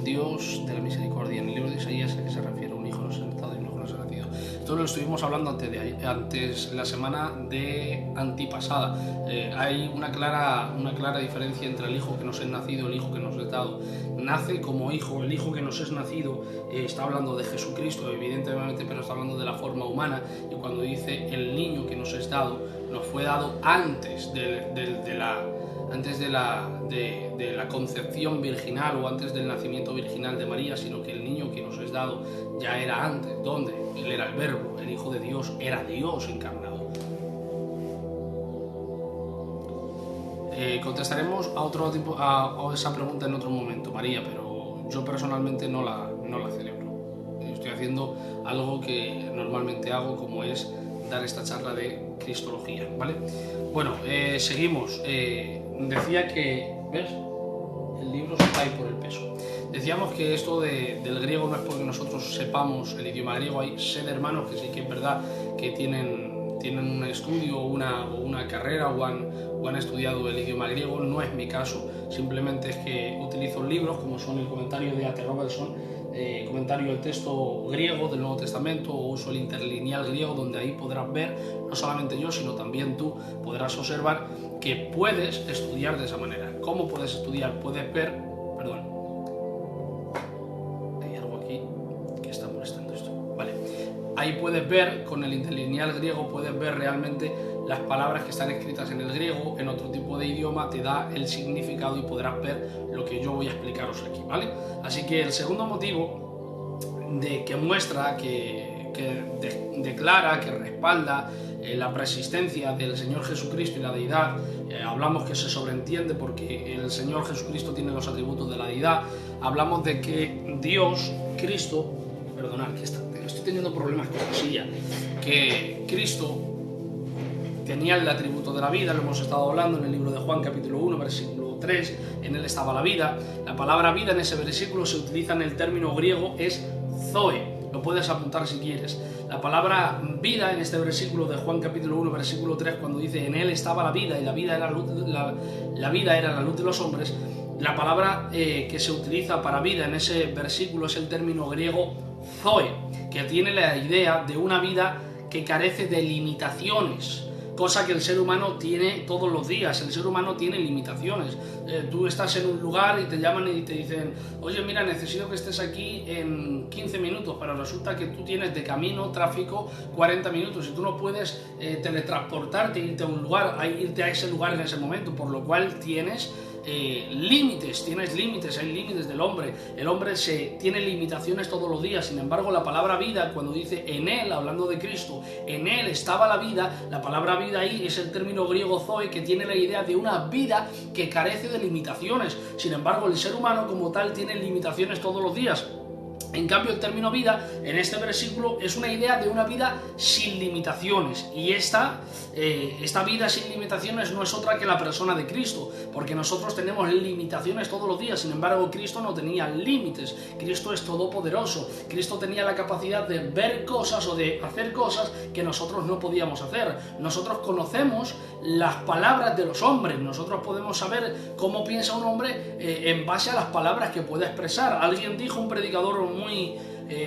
Dios de la misericordia. En el libro de Isaías, ¿a qué se refiere? Un hijo nos ha nacido y un hijo nos ha nacido. Esto lo estuvimos hablando antes la semana de antipasada. Hay una clara diferencia entre el hijo que nos es nacido y el hijo que nos es dado. Nace como hijo, el hijo que nos es nacido está hablando de Jesucristo, evidentemente, pero está hablando de la forma humana. Y cuando dice el niño que nos es dado, nos fue dado antes de la concepción virginal o antes del nacimiento virginal de María, sino que el niño que nos es dado ya era antes. ¿Dónde? Él era el Verbo, el Hijo de Dios, era Dios encarnado. Contestaremos a esa pregunta en otro momento, María, pero yo personalmente no la celebro. Estoy haciendo algo que normalmente hago, como es dar esta charla de cristología, ¿vale? Bueno, seguimos. Decía que, ¿ves? El libro se cae por el peso. Decíamos que esto del griego no es porque nosotros sepamos el idioma griego. Hay hermanos que sí que es verdad que tienen un estudio o una carrera o han estudiado el idioma griego. No es mi caso, simplemente es que utilizo libros como son el comentario de A.T. Robertson, comentario del texto griego del Nuevo Testamento, o uso el interlineal griego, donde ahí podrás ver, no solamente yo, sino también tú podrás observar que puedes estudiar de esa manera. ¿Cómo puedes estudiar? Puedes ver, perdón, hay algo aquí que está molestando esto, vale. Ahí puedes ver, con el interlineal griego, puedes ver realmente las palabras que están escritas en el griego, en otro tipo de idioma, te da el significado y podrás ver lo que yo voy a explicaros aquí, ¿vale? Así que el segundo motivo que muestra, que declara, que respalda la preexistencia del Señor Jesucristo y la deidad, hablamos que se sobreentiende porque el Señor Jesucristo tiene los atributos de la deidad. Hablamos de que Dios, Cristo, perdonad, que estoy teniendo problemas con la silla, que Cristo tenía el atributo de la vida, lo hemos estado hablando en el libro de Juan capítulo 1, versículo 3, en él estaba la vida. La palabra vida en ese versículo se utiliza en el término griego, es zoe, lo puedes apuntar si quieres. La palabra vida en este versículo de Juan capítulo 1, versículo 3, cuando dice en él estaba la vida y la vida era la luz de los hombres, la palabra que se utiliza para vida en ese versículo es el término griego zoe, que tiene la idea de una vida que carece de limitaciones, cosa que el ser humano tiene todos los días. El ser humano tiene limitaciones. Tú estás en un lugar y te llaman y te dicen, oye, mira, necesito que estés aquí en 15 minutos, pero resulta que tú tienes de camino, tráfico, 40 minutos y tú no puedes teletransportarte, irte a un lugar, irte a ese lugar en ese momento, por lo cual tienes límites, hay límites del hombre. El hombre tiene limitaciones todos los días. Sin embargo, la palabra vida, cuando dice en él, hablando de Cristo, en él estaba la vida, la palabra vida ahí es el término griego zoe, que tiene la idea de una vida que carece de limitaciones. Sin embargo, el ser humano como tal tiene limitaciones todos los días. En cambio, el término vida en este versículo es una idea de una vida sin limitaciones, y esta vida sin limitaciones no es otra que la persona de Cristo, porque nosotros tenemos limitaciones todos los días. Sin embargo, Cristo no tenía límites. Cristo es todopoderoso. Cristo tenía la capacidad de ver cosas o de hacer cosas que nosotros no podíamos hacer. Nosotros conocemos las palabras de los hombres, nosotros podemos saber cómo piensa un hombre en base a las palabras que puede expresar. Alguien dijo, un predicador muy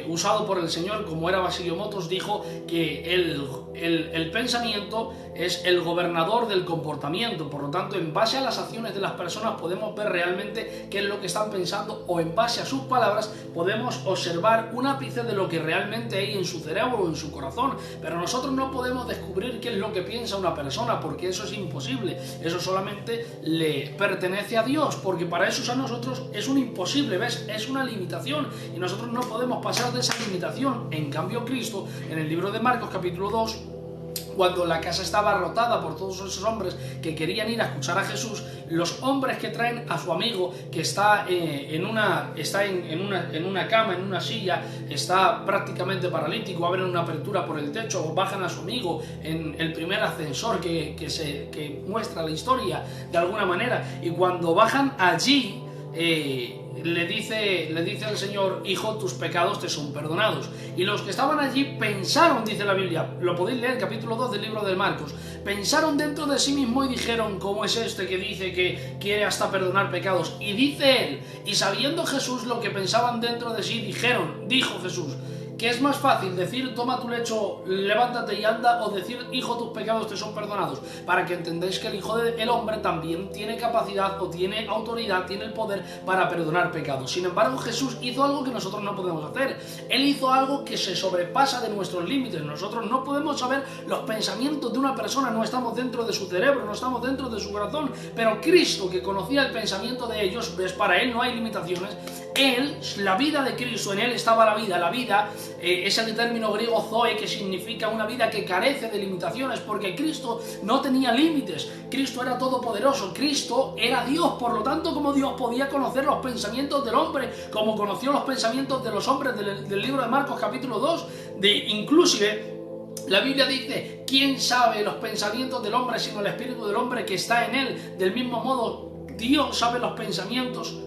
usado por el Señor, como era Basilio Motos, dijo que el pensamiento es el gobernador del comportamiento. Por lo tanto, en base a las acciones de las personas podemos ver realmente qué es lo que están pensando, o en base a sus palabras podemos observar un ápice de lo que realmente hay en su cerebro o en su corazón. Pero nosotros no podemos descubrir qué es lo que piensa una persona, porque eso es imposible. Eso solamente le pertenece a Dios, porque para eso a nosotros es un imposible, ¿ves? Es una limitación y nosotros no podemos pasar de esa limitación. En cambio, Cristo, en el libro de Marcos capítulo 2, cuando la casa estaba rotada por todos esos hombres que querían ir a escuchar a Jesús, los hombres que traen a su amigo que está en una cama, en una silla, está prácticamente paralítico, abren una apertura por el techo, o bajan a su amigo en el primer ascensor que muestra la historia de alguna manera, y cuando bajan allí le dice el Señor, hijo, tus pecados te son perdonados. Y los que estaban allí pensaron, dice la Biblia, lo podéis leer, capítulo 2 del libro de Marcos, pensaron dentro de sí mismo y dijeron, ¿cómo es este que dice que quiere hasta perdonar pecados? Y dice él, y sabiendo Jesús lo que pensaban dentro de sí, dijo Jesús, ¿qué es más fácil? ¿Decir toma tu lecho, levántate y anda? ¿O decir hijo, tus pecados te son perdonados? Para que entendáis que el Hijo del Hombre también tiene capacidad o tiene autoridad, tiene el poder para perdonar pecados. Sin embargo, Jesús hizo algo que nosotros no podemos hacer. Él hizo algo que se sobrepasa de nuestros límites. Nosotros no podemos saber los pensamientos de una persona, no estamos dentro de su cerebro, no estamos dentro de su corazón, pero Cristo, que conocía el pensamiento de ellos, pues para Él no hay limitaciones. Él, la vida de Cristo, en Él estaba la vida es el término griego zoe, que significa una vida que carece de limitaciones, porque Cristo no tenía límites. Cristo era todopoderoso, Cristo era Dios, por lo tanto, como Dios podía conocer los pensamientos del hombre, como conoció los pensamientos de los hombres del libro de Marcos capítulo 2, inclusive la Biblia dice, ¿quién sabe los pensamientos del hombre sino el espíritu del hombre que está en él? Del mismo modo, Dios sabe los pensamientos.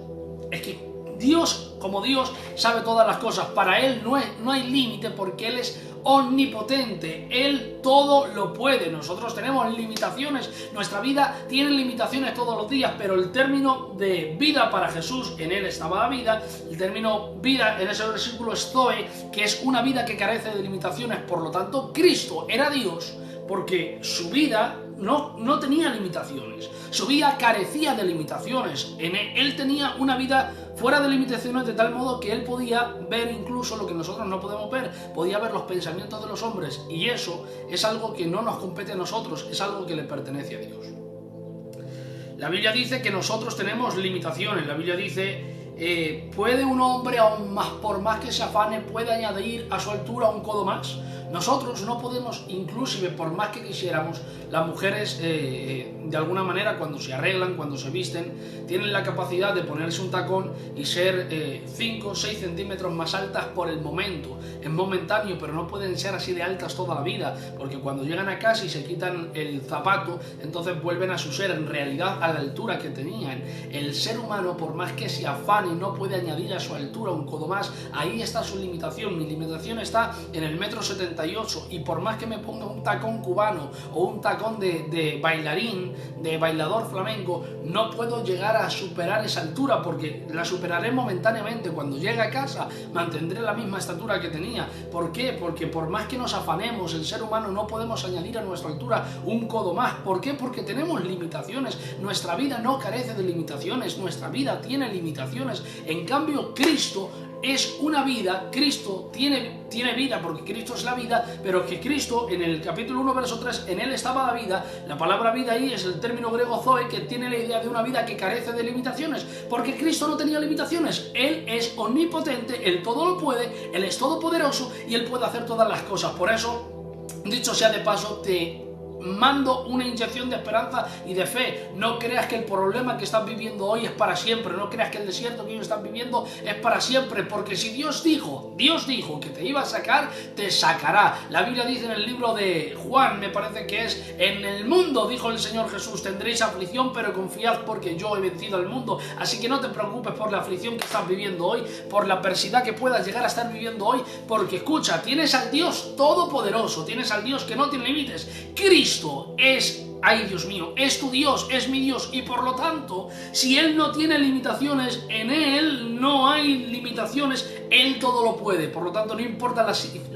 Es que Dios, como Dios, sabe todas las cosas. Para Él no hay límite, porque Él es omnipotente. Él todo lo puede. Nosotros tenemos limitaciones. Nuestra vida tiene limitaciones todos los días, pero el término de vida para Jesús, en Él estaba la vida. El término vida en ese versículo es zoe, que es una vida que carece de limitaciones. Por lo tanto, Cristo era Dios, porque su vida no tenía limitaciones. Su vida carecía de limitaciones. Él tenía una vida fuera de limitaciones, de tal modo que Él podía ver incluso lo que nosotros no podemos ver. Podía ver los pensamientos de los hombres, y eso es algo que no nos compete a nosotros, es algo que le pertenece a Dios. La Biblia dice que nosotros tenemos limitaciones. La Biblia dice, ¿puede un hombre, aún más, por más que se afane, puede añadir a su altura un codo más? Nosotros no podemos, inclusive por más que quisiéramos, las mujeres de alguna manera cuando se arreglan, cuando se visten, tienen la capacidad de ponerse un tacón y ser 5 o 6 centímetros más altas por el momento. Es momentáneo, pero no pueden ser así de altas toda la vida, porque cuando llegan a casa y se quitan el zapato, entonces vuelven a su ser en realidad a la altura que tenían. El ser humano, por más que se afane, no puede añadir a su altura un codo más. Ahí está su limitación. Mi limitación está en el 1,78 m, y por más que me ponga un tacón cubano o un tacón de bailarín, de bailador flamenco, no puedo llegar a superar esa altura, porque la superaré momentáneamente. Cuando llegue a casa mantendré la misma estatura que tenía. ¿Por qué? Porque por más que nos afanemos, el ser humano no podemos añadir a nuestra altura un codo más. ¿Por qué? Porque tenemos limitaciones. Nuestra vida no carece de limitaciones, nuestra vida tiene limitaciones. En cambio, Cristo es una vida, Cristo tiene vida, porque Cristo es la vida, pero que Cristo, en el capítulo 1, verso 3, en Él estaba la vida. La palabra vida ahí es el término griego zoe, que tiene la idea de una vida que carece de limitaciones, porque Cristo no tenía limitaciones. Él es omnipotente, Él todo lo puede, Él es todopoderoso y Él puede hacer todas las cosas. Por eso, dicho sea de paso, te mando una inyección de esperanza y de fe. No creas que el problema que estás viviendo hoy es para siempre. No creas que el desierto que ellos están viviendo es para siempre, porque si Dios dijo que te iba a sacar, te sacará. La Biblia dice en el libro de Juan, me parece que es, en el mundo, dijo el Señor Jesús, tendréis aflicción, pero confiad porque yo he vencido al mundo. Así que no te preocupes por la aflicción que estás viviendo hoy, por la adversidad que puedas llegar a estar viviendo hoy, porque escucha, tienes al Dios todopoderoso, tienes al Dios que no tiene límites. Cristo es, ay Dios mío, es tu Dios, es mi Dios, y por lo tanto, si Él no tiene limitaciones, en Él no hay limitaciones, Él todo lo puede. Por lo tanto, no importa la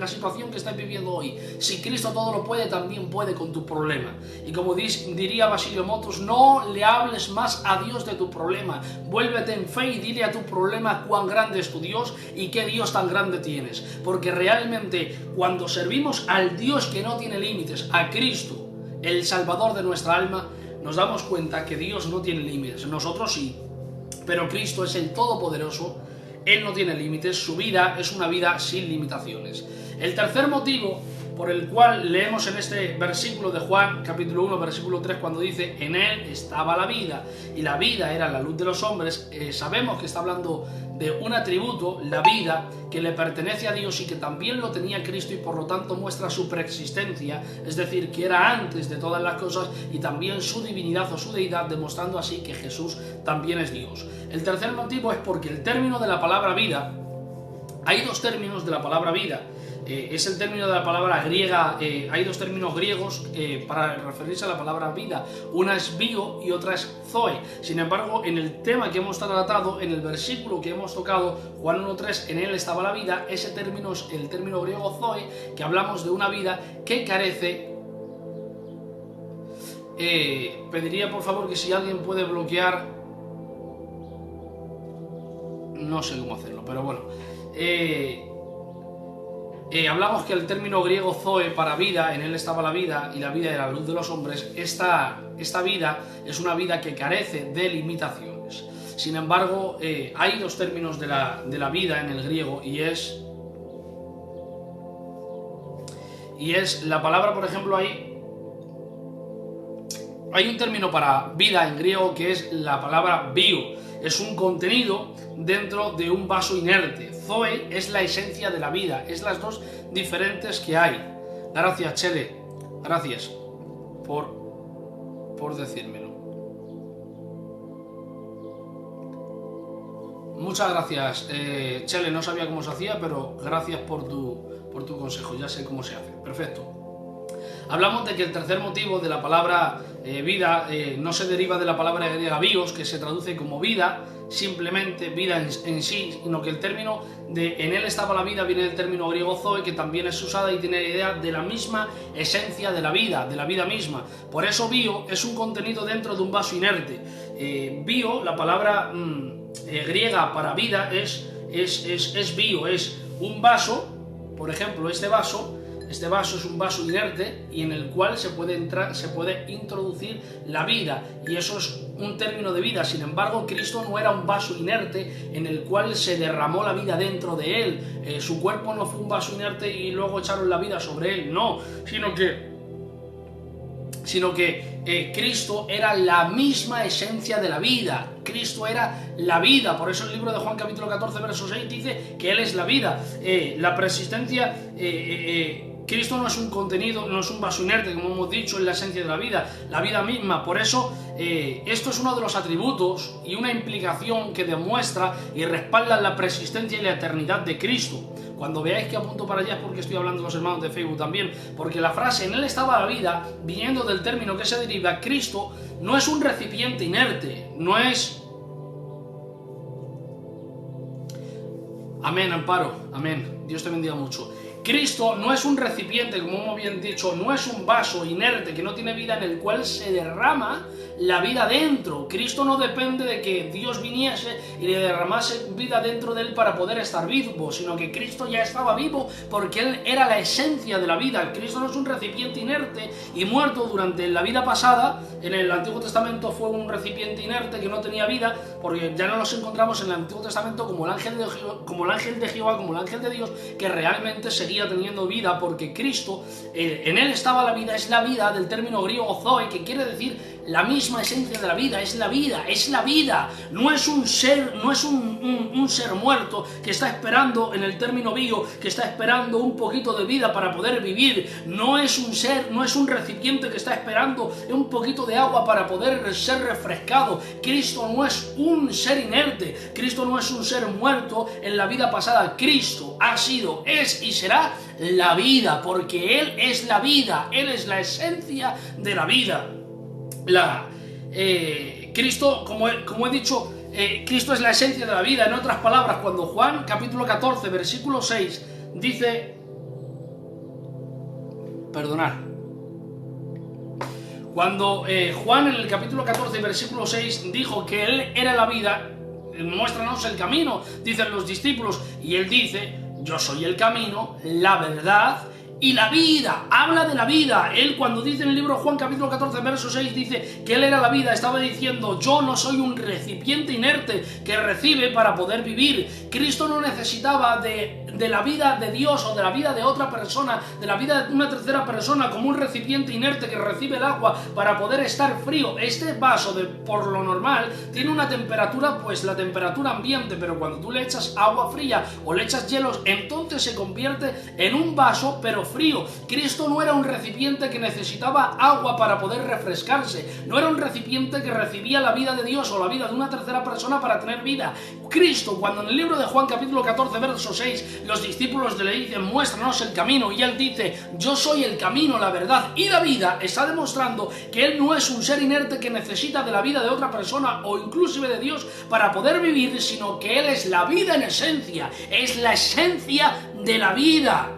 situación que estés viviendo hoy, si Cristo todo lo puede, también puede con tu problema. Y como diría Basilio Motos, no le hables más a Dios de tu problema, vuélvete en fe y dile a tu problema cuán grande es tu Dios y qué Dios tan grande tienes, porque realmente cuando servimos al Dios que no tiene límites, a Cristo, el Salvador de nuestra alma, nos damos cuenta que Dios no tiene límites. Nosotros sí, pero Cristo es el Todopoderoso. Él no tiene límites, su vida es una vida sin limitaciones. El tercer motivo por el cual leemos en este versículo de Juan, capítulo 1, versículo 3, cuando dice, en Él estaba la vida, y la vida era la luz de los hombres, sabemos que está hablando de un atributo, la vida, que le pertenece a Dios y que también lo tenía Cristo, y por lo tanto muestra su preexistencia, es decir, que era antes de todas las cosas, y también su divinidad o su deidad, demostrando así que Jesús también es Dios. El tercer motivo es porque el término de la palabra vida, hay dos términos de la palabra vida. es el término de la palabra griega. Hay dos términos griegos para referirse a la palabra vida. Una es bio y otra es zoe. Sin embargo, en el tema que hemos tratado, en el versículo que hemos tocado, Juan 1.3, en él estaba la vida, ese término es el término griego zoe, que hablamos de una vida que carece. Pediría por favor que si alguien puede bloquear, no sé cómo hacerlo, pero bueno, hablamos que el término griego zoe para vida, en él estaba la vida y la vida era la luz de los hombres. Esta vida es una vida que carece de limitaciones. Sin embargo, hay dos términos de la vida en el griego y es la palabra, por ejemplo, hay un término para vida en griego que es la palabra bio. Es un contenido dentro de un vaso inerte. Zoe es la esencia de la vida. Es las dos diferentes que hay. Gracias, Chele. Gracias por decírmelo. Muchas gracias, Chele. No sabía cómo se hacía, pero gracias por tu consejo. Ya sé cómo se hace. Perfecto. Hablamos de que el tercer motivo de la palabra vida no se deriva de la palabra griega bios, que se traduce como vida, simplemente vida en sí, sino que el término de en él estaba la vida viene del término griego zoe, que también es usada y tiene la idea de la misma esencia de la vida misma. Por eso bio es un contenido dentro de un vaso inerte. Bio, la palabra griega para vida es bio, es un vaso. Por ejemplo, este vaso es un vaso inerte y en el cual se puede introducir la vida, y eso es un término de vida. Sin embargo, Cristo no era un vaso inerte en el cual se derramó la vida dentro de él. Su cuerpo no fue un vaso inerte y luego echaron la vida sobre él, no, sino que Cristo era la misma esencia de la vida. Cristo era la vida. Por eso el libro de Juan capítulo 14 verso 6 dice que Él es la vida. La persistencia, Cristo no es un contenido, no es un vaso inerte, como hemos dicho, es la esencia de la vida misma. Por eso esto es uno de los atributos y una implicación que demuestra y respalda la persistencia y la eternidad de Cristo. Cuando veáis que apunto para allá es porque estoy hablando de los hermanos de Facebook también, porque la frase en él estaba la vida, viniendo del término que se deriva, Cristo no es un recipiente inerte, no es... Amén, Amparo, amén, Dios te bendiga mucho. Cristo no es un recipiente, como hemos bien dicho, no es un vaso inerte que no tiene vida en el cual se derrama la vida dentro. Cristo no depende de que Dios viniese y le derramase vida dentro de él para poder estar vivo, sino que Cristo ya estaba vivo porque él era la esencia de la vida. Cristo no es un recipiente inerte y muerto durante la vida pasada. En el Antiguo Testamento fue un recipiente inerte que no tenía vida, porque ya no nos encontramos en el Antiguo Testamento como el ángel de Jehová, como el ángel de Dios, que realmente seguía teniendo vida, porque Cristo, en él estaba la vida, es la vida del término griego zoe, que quiere decir la misma esencia de la vida, es la vida, no es un ser, no es un ser muerto que está esperando, en el término bio, que está esperando un poquito de vida para poder vivir, no es un ser, no es un recipiente que está esperando un poquito de agua para poder ser refrescado. Cristo no es un ser inerte, Cristo no es un ser muerto en la vida pasada. Cristo ha sido, es y será la vida, porque Él es la vida, Él es la esencia de la vida. Cristo, como he dicho, Cristo es la esencia de la vida. En otras palabras, cuando Juan capítulo 14 versículo 6 dice, cuando Juan en el capítulo 14 versículo 6 dijo que Él era la vida, muéstranos el camino, dicen los discípulos, y Él dice, yo soy el camino, la verdad y la vida. Habla de la vida. Él, cuando dice en el libro de Juan capítulo 14 verso 6, dice que él era la vida, estaba diciendo, yo no soy un recipiente inerte que recibe para poder vivir. Cristo no necesitaba de la vida de Dios o de la vida de otra persona, de la vida de una tercera persona, como un recipiente inerte que recibe el agua para poder estar frío. Este vaso, por lo normal, tiene una temperatura, pues la temperatura ambiente, pero cuando tú le echas agua fría o le echas hielos, entonces se convierte en un vaso, pero frío. Cristo no era un recipiente que necesitaba agua para poder refrescarse. No era un recipiente que recibía la vida de Dios o la vida de una tercera persona para tener vida. Cristo, cuando en el libro de Juan capítulo 14 verso 6 los discípulos le dicen muéstranos el camino, y él dice yo soy el camino, la verdad y la vida, está demostrando que él no es un ser inerte que necesita de la vida de otra persona o inclusive de Dios para poder vivir, sino que él es la vida en esencia, es la esencia de la vida.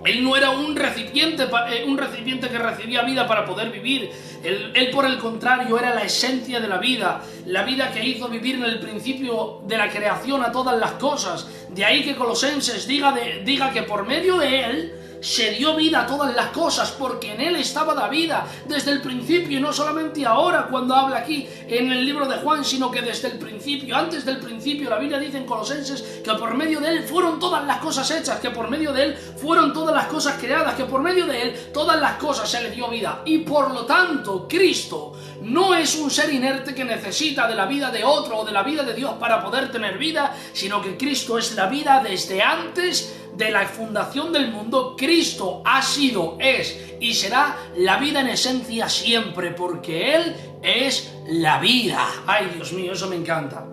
Él no era un recipiente que recibía vida para poder vivir. Él, por el contrario, era la esencia de la vida que hizo vivir en el principio de la creación a todas las cosas. De ahí que Colosenses diga que por medio de él se dio vida a todas las cosas, porque en él estaba la vida desde el principio, y no solamente ahora cuando habla aquí en el libro de Juan, sino que desde el principio, antes del principio. La Biblia dice en Colosenses que por medio de él fueron todas las cosas hechas, que por medio de él fueron todas las cosas creadas, que por medio de él todas las cosas se le dio vida. Y por lo tanto, Cristo no es un ser inerte que necesita de la vida de otro o de la vida de Dios para poder tener vida, sino que Cristo es la vida desde antes de la fundación del mundo. Cristo ha sido, es y será la vida en esencia siempre, porque Él es la vida. Ay, Dios mío, eso me encanta.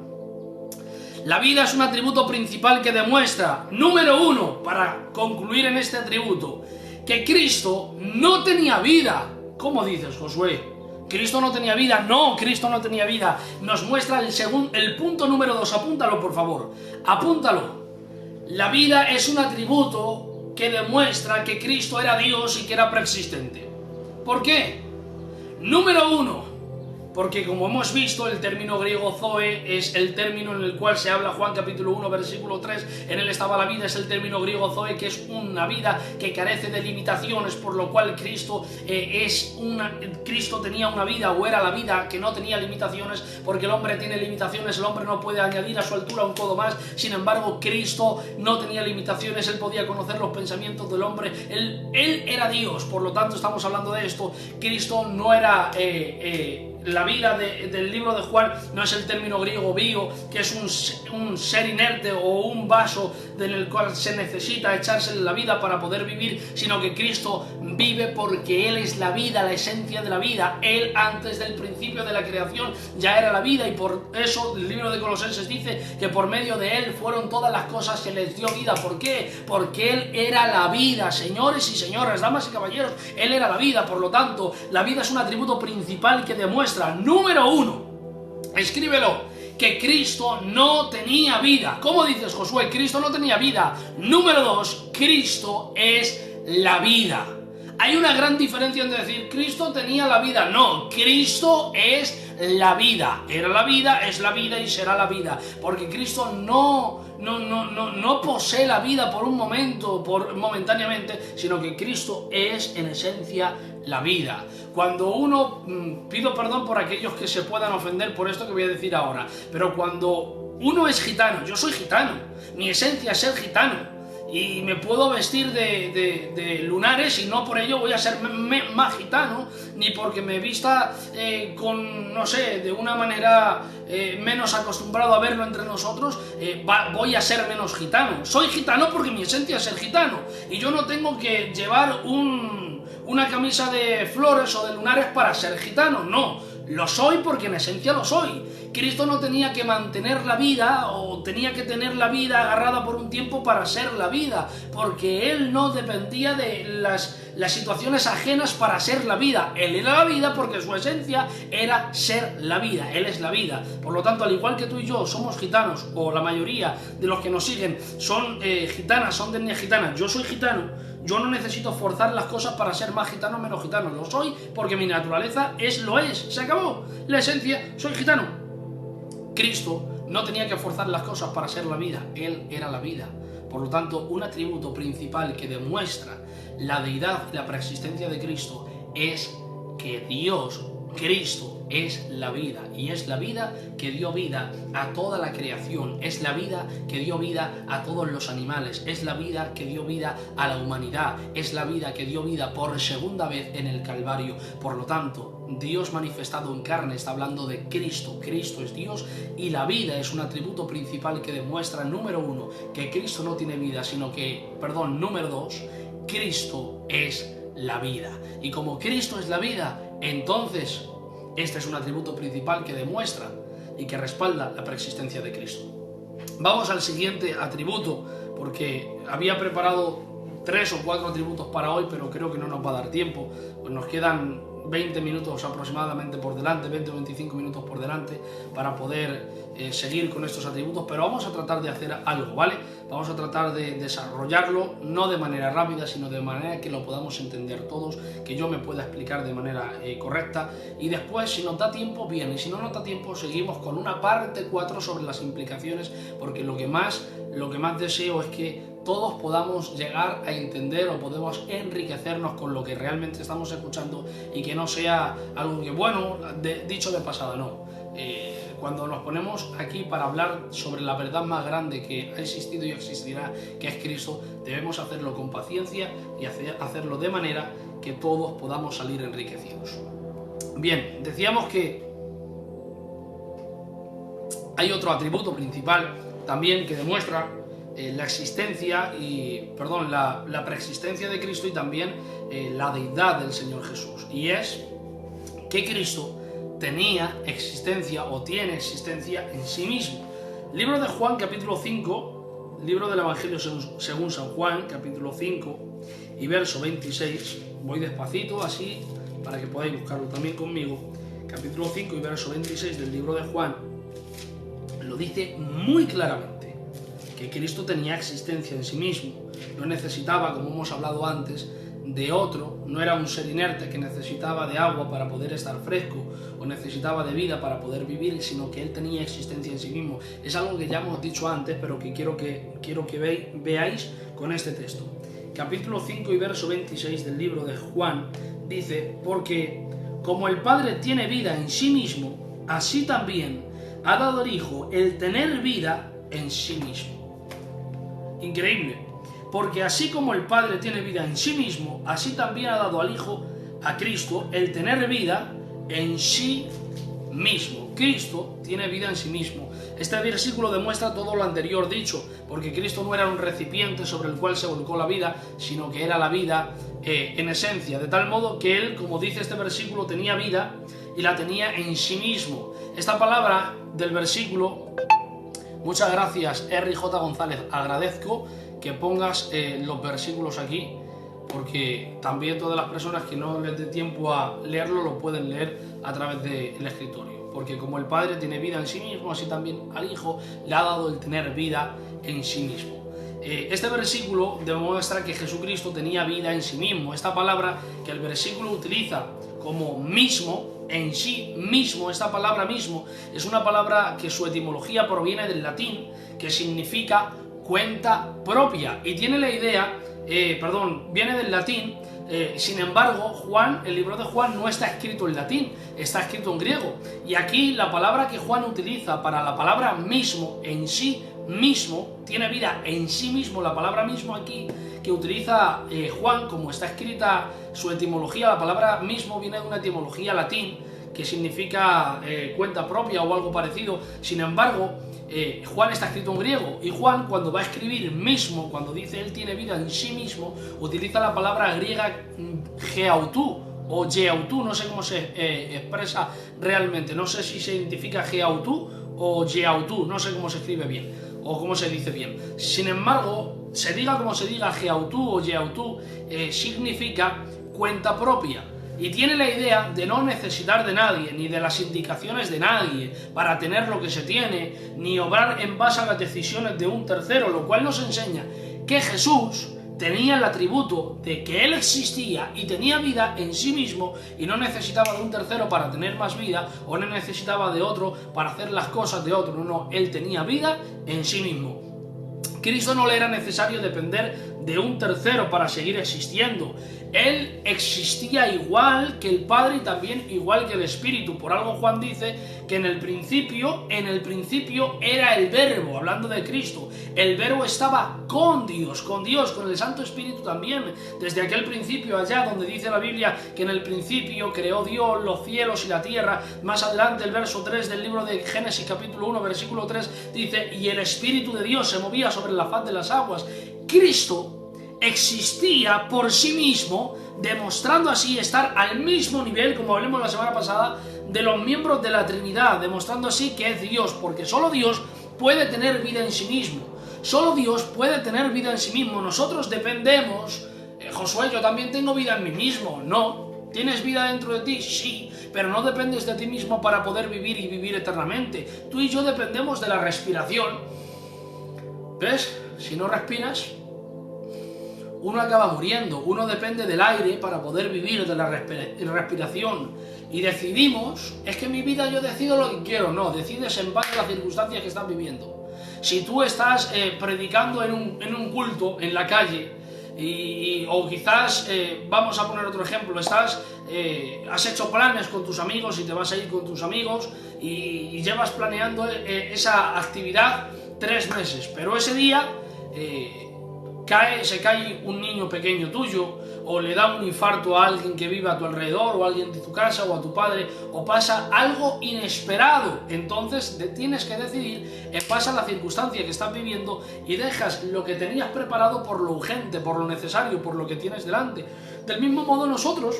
La vida es un atributo principal que demuestra, número uno, para concluir en este atributo, que Cristo no tenía vida. ¿Cómo dices, Josué? ¿Cristo no tenía vida? No, Cristo no tenía vida. Nos muestra el punto número 2. Apúntalo, por favor. Apúntalo. La vida es un atributo que demuestra que Cristo era Dios y que era preexistente. ¿Por qué? Número 1, porque como hemos visto, el término griego zoe es el término en el cual se habla Juan capítulo 1 versículo 3, en él estaba la vida, es el término griego zoe, que es una vida que carece de limitaciones, por lo cual Cristo tenía una vida, o era la vida que no tenía limitaciones, porque el hombre tiene limitaciones, el hombre no puede añadir a su altura un codo más. Sin embargo, Cristo no tenía limitaciones, él podía conocer los pensamientos del hombre, él era Dios. Por lo tanto, estamos hablando de esto. Cristo no era la vida del libro de Juan, no es el término griego bio, que es un ser inerte o un vaso en el cual se necesita echarse la vida para poder vivir, sino que Cristo vive porque Él es la vida, la esencia de la vida. Él, antes del principio de la creación, ya era la vida, y por eso el libro de Colosenses dice que por medio de Él fueron todas las cosas que les dio vida. ¿Por qué? Porque Él era la vida, señores y señoras, damas y caballeros, Él era la vida. Por lo tanto, la vida es un atributo principal que demuestra, número 1, escríbelo, que Cristo no tenía vida. ¿Cómo dices, Josué? Cristo no tenía vida. Número 2, Cristo es la vida. Hay una gran diferencia en decir Cristo tenía la vida. No, Cristo es la vida. Era la vida, es la vida y será la vida. Porque Cristo no posee la vida por un momento, momentáneamente, sino que Cristo es en esencia la vida. Cuando uno, pido perdón por aquellos que se puedan ofender por esto que voy a decir ahora, pero cuando uno es gitano, yo soy gitano, mi esencia es ser gitano, y me puedo vestir de lunares y no por ello voy a ser más gitano, ni porque me vista de una manera menos acostumbrado a verlo entre nosotros, voy a ser menos gitano. Soy gitano porque mi esencia es ser gitano, y yo no tengo que llevar una camisa de flores o de lunares para ser gitano, no. Lo soy porque en esencia lo soy. Cristo no tenía que mantener la vida o tenía que tener la vida agarrada por un tiempo para ser la vida, porque Él no dependía de las situaciones ajenas para ser la vida. Él era la vida porque su esencia era ser la vida. Él es la vida. Por lo tanto, al igual que tú y yo somos gitanos, o la mayoría de los que nos siguen son gitanas, son de etnia gitana, yo soy gitano. Yo no necesito forzar las cosas para ser más gitano o menos gitano. Lo soy porque mi naturaleza lo es. Se acabó. La esencia, soy gitano. Cristo no tenía que forzar las cosas para ser la vida. Él era la vida. Por lo tanto, un atributo principal que demuestra la deidad y la preexistencia de Cristo es que Dios, Cristo, es la vida, y es la vida que dio vida a toda la creación, es la vida que dio vida a todos los animales, es la vida que dio vida a la humanidad, es la vida que dio vida por segunda vez en el Calvario. Por lo tanto, Dios manifestado en carne está hablando de Cristo. Cristo es Dios, y la vida es un atributo principal que demuestra, número 1, que Cristo no tiene vida, número 2, Cristo es la vida. Y como Cristo es la vida, entonces este es un atributo principal que demuestra y que respalda la preexistencia de Cristo. Vamos al siguiente atributo, porque había preparado 3 o 4 atributos para hoy, pero creo que no nos va a dar tiempo. Pues nos quedan 20 minutos aproximadamente por delante, 20 o 25 minutos por delante para poder seguir con estos atributos, pero vamos a tratar de hacer algo, ¿vale? Vamos a tratar de desarrollarlo, no de manera rápida, sino de manera que lo podamos entender todos, que yo me pueda explicar de manera correcta, y después, si nos da tiempo, bien, y si no nos da tiempo, seguimos con una parte 4 sobre las implicaciones, porque lo que más deseo es que todos podamos llegar a entender o podemos enriquecernos con lo que realmente estamos escuchando y que no sea algo que, bueno, dicho de pasada, no. Cuando nos ponemos aquí para hablar sobre la verdad más grande que ha existido y existirá, que es Cristo, debemos hacerlo con paciencia y hacerlo de manera que todos podamos salir enriquecidos. Bien, decíamos que hay otro atributo principal también que demuestra la existencia la preexistencia de Cristo y también la deidad del Señor Jesús, y es que Cristo tenía existencia o tiene existencia en sí mismo. Libro de Juan, capítulo 5, libro del Evangelio según San Juan, capítulo 5 y verso 26, voy despacito así para que podáis buscarlo también conmigo. Capítulo 5 y verso 26 del libro de Juan lo dice muy claramente, que Cristo tenía existencia en sí mismo, no necesitaba, como hemos hablado antes, de otro, no era un ser inerte que necesitaba de agua para poder estar fresco o necesitaba de vida para poder vivir, sino que él tenía existencia en sí mismo. Es algo que ya hemos dicho antes, pero que quiero que veáis con este texto. Capítulo 5 y verso 26 del libro de Juan dice: porque como el Padre tiene vida en sí mismo, así también ha dado al Hijo el tener vida en sí mismo. Increíble, porque así como el Padre tiene vida en sí mismo, así también ha dado al Hijo, a Cristo, el tener vida en sí mismo. Cristo tiene vida en sí mismo. Este versículo demuestra todo lo anterior dicho, porque Cristo no era un recipiente sobre el cual se volcó la vida, sino que era la vida en esencia, de tal modo que Él, como dice este versículo, tenía vida y la tenía en sí mismo. Esta palabra del versículo, muchas gracias RJ González, agradezco que pongas los versículos aquí, porque también todas las personas que no les dé tiempo a leerlo lo pueden leer a través del escritorio, porque como el Padre tiene vida en sí mismo, así también al Hijo le ha dado el tener vida en sí mismo. Este versículo demuestra que Jesucristo tenía vida en sí mismo. Esta palabra que el versículo utiliza como mismo, en sí mismo, esta palabra mismo es una palabra que su etimología proviene del latín, que significa cuenta propia, y tiene la idea, viene del latín. Sin embargo, Juan, el libro de Juan no está escrito en latín, está escrito en griego, y aquí la palabra que Juan utiliza para la palabra mismo, en sí mismo, tiene vida en sí mismo. La palabra mismo aquí que utiliza Juan, como está escrita su etimología, la palabra mismo viene de una etimología latín que significa cuenta propia o algo parecido. Sin embargo, Juan está escrito en griego, y Juan, cuando va a escribir mismo, cuando dice él tiene vida en sí mismo, utiliza la palabra griega geautú o geautú, no sé cómo se expresa realmente, no sé si se identifica geautú o geautú, no sé cómo se escribe bien o cómo se dice bien. Sin embargo, se diga como se diga, geautú o geautú, significa cuenta propia. Y tiene la idea de no necesitar de nadie, ni de las indicaciones de nadie para tener lo que se tiene, ni obrar en base a las decisiones de un tercero, lo cual nos enseña que Jesús tenía el atributo de que Él existía y tenía vida en sí mismo y no necesitaba de un tercero para tener más vida, o no necesitaba de otro para hacer las cosas de otro. No, Él tenía vida en sí mismo. Cristo no le era necesario depender de un tercero para seguir existiendo. Él existía igual que el Padre y también igual que el Espíritu. Por algo Juan dice que en el principio era el Verbo, hablando de Cristo. El Verbo estaba con Dios, con el Santo Espíritu también. Desde aquel principio allá donde dice la Biblia que en el principio creó Dios los cielos y la tierra. Más adelante el verso 3 del libro de Génesis capítulo 1 versículo 3 dice: y el Espíritu de Dios se movía sobre la faz de las aguas. Cristo existía por sí mismo, demostrando así estar al mismo nivel, como hablamos la semana pasada, de los miembros de la Trinidad, demostrando así que es Dios, porque solo Dios puede tener vida en sí mismo. Solo Dios puede tener vida en sí mismo. Nosotros dependemos. Josué, yo también tengo vida en mí mismo. No. ¿Tienes vida dentro de ti? Sí. Pero no dependes de ti mismo para poder vivir y vivir eternamente. Tú y yo dependemos de la respiración. ¿Ves? Si no respiras, uno acaba muriendo. Uno depende del aire para poder vivir, de la respiración. Y decidimos, es que en mi vida yo decido lo que quiero. No, decides en base a las circunstancias que estás viviendo. Si tú estás predicando en un culto en la calle, o quizás, vamos a poner otro ejemplo, has hecho planes con tus amigos y te vas a ir con tus amigos y llevas planeando esa actividad 3 meses, pero ese día se cae un niño pequeño tuyo, o le da un infarto a alguien que vive a tu alrededor, o a alguien de tu casa, o a tu padre, o pasa algo inesperado. Entonces tienes que decidir en base a la circunstancia que estás viviendo y dejas lo que tenías preparado por lo urgente, por lo necesario, por lo que tienes delante. Del mismo modo nosotros,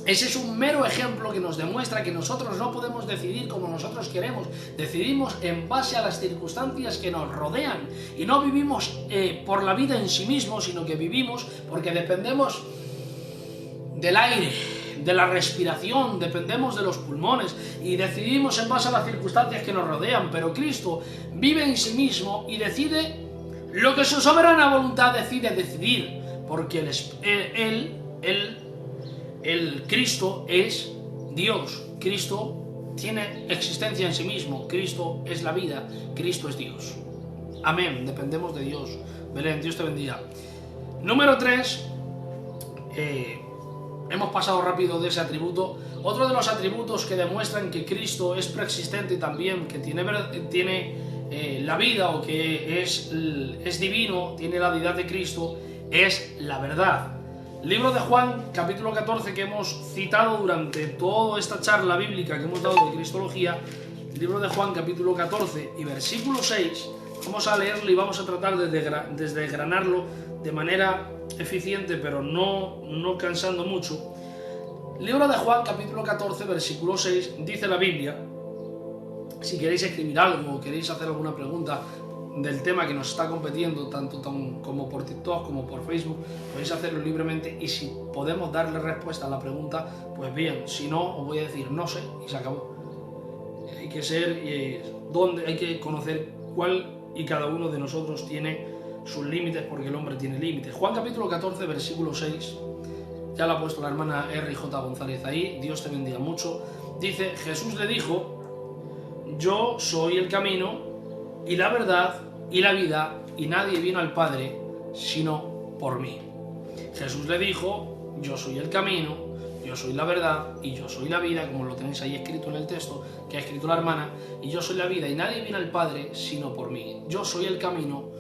ese es un mero ejemplo que nos demuestra que nosotros no podemos decidir como nosotros queremos. Decidimos en base a las circunstancias que nos rodean. Y no vivimos por la vida en sí mismo, sino que vivimos porque dependemos del aire, de la respiración, dependemos de los pulmones. Y decidimos en base a las circunstancias que nos rodean. Pero Cristo vive en sí mismo y decide lo que su soberana voluntad decide decidir. Porque el Cristo es Dios. Cristo tiene existencia en sí mismo. Cristo es la vida. Cristo es Dios. Amén. Dependemos de Dios. Belén, Dios te bendiga. Número 3. Hemos pasado rápido de ese atributo. Otro de los atributos que demuestran que Cristo es preexistente y también que tiene la vida, o que es divino, tiene la deidad de Cristo, es la verdad. Libro de Juan, capítulo 14, que hemos citado durante toda esta charla bíblica que hemos dado de Cristología. Libro de Juan, capítulo 14 y versículo 6. Vamos a leerlo y vamos a tratar de desgranarlo de manera eficiente, pero no cansando mucho. Libro de Juan, capítulo 14, versículo 6, dice la Biblia. Si queréis escribir algo o queréis hacer alguna pregunta del tema que nos está competiendo, tanto como por TikTok como por Facebook, podéis hacerlo libremente, y si podemos darle respuesta a la pregunta, pues bien. Si no, os voy a decir no sé y se acabó. Hay que hay que conocer cuál y cada uno de nosotros tiene sus límites, porque el hombre tiene límites. Juan capítulo 14, versículo 6, ya lo ha puesto la hermana R.J. González ahí, Dios te bendiga mucho. Dice: Jesús le dijo: yo soy el camino y la verdad y la vida, y nadie vino al Padre sino por mí. Jesús le dijo: yo soy el camino, yo soy la verdad y yo soy la vida, como lo tenéis ahí escrito en el texto que ha escrito la hermana, y yo soy la vida y nadie viene al Padre sino por mí. Yo soy el camino,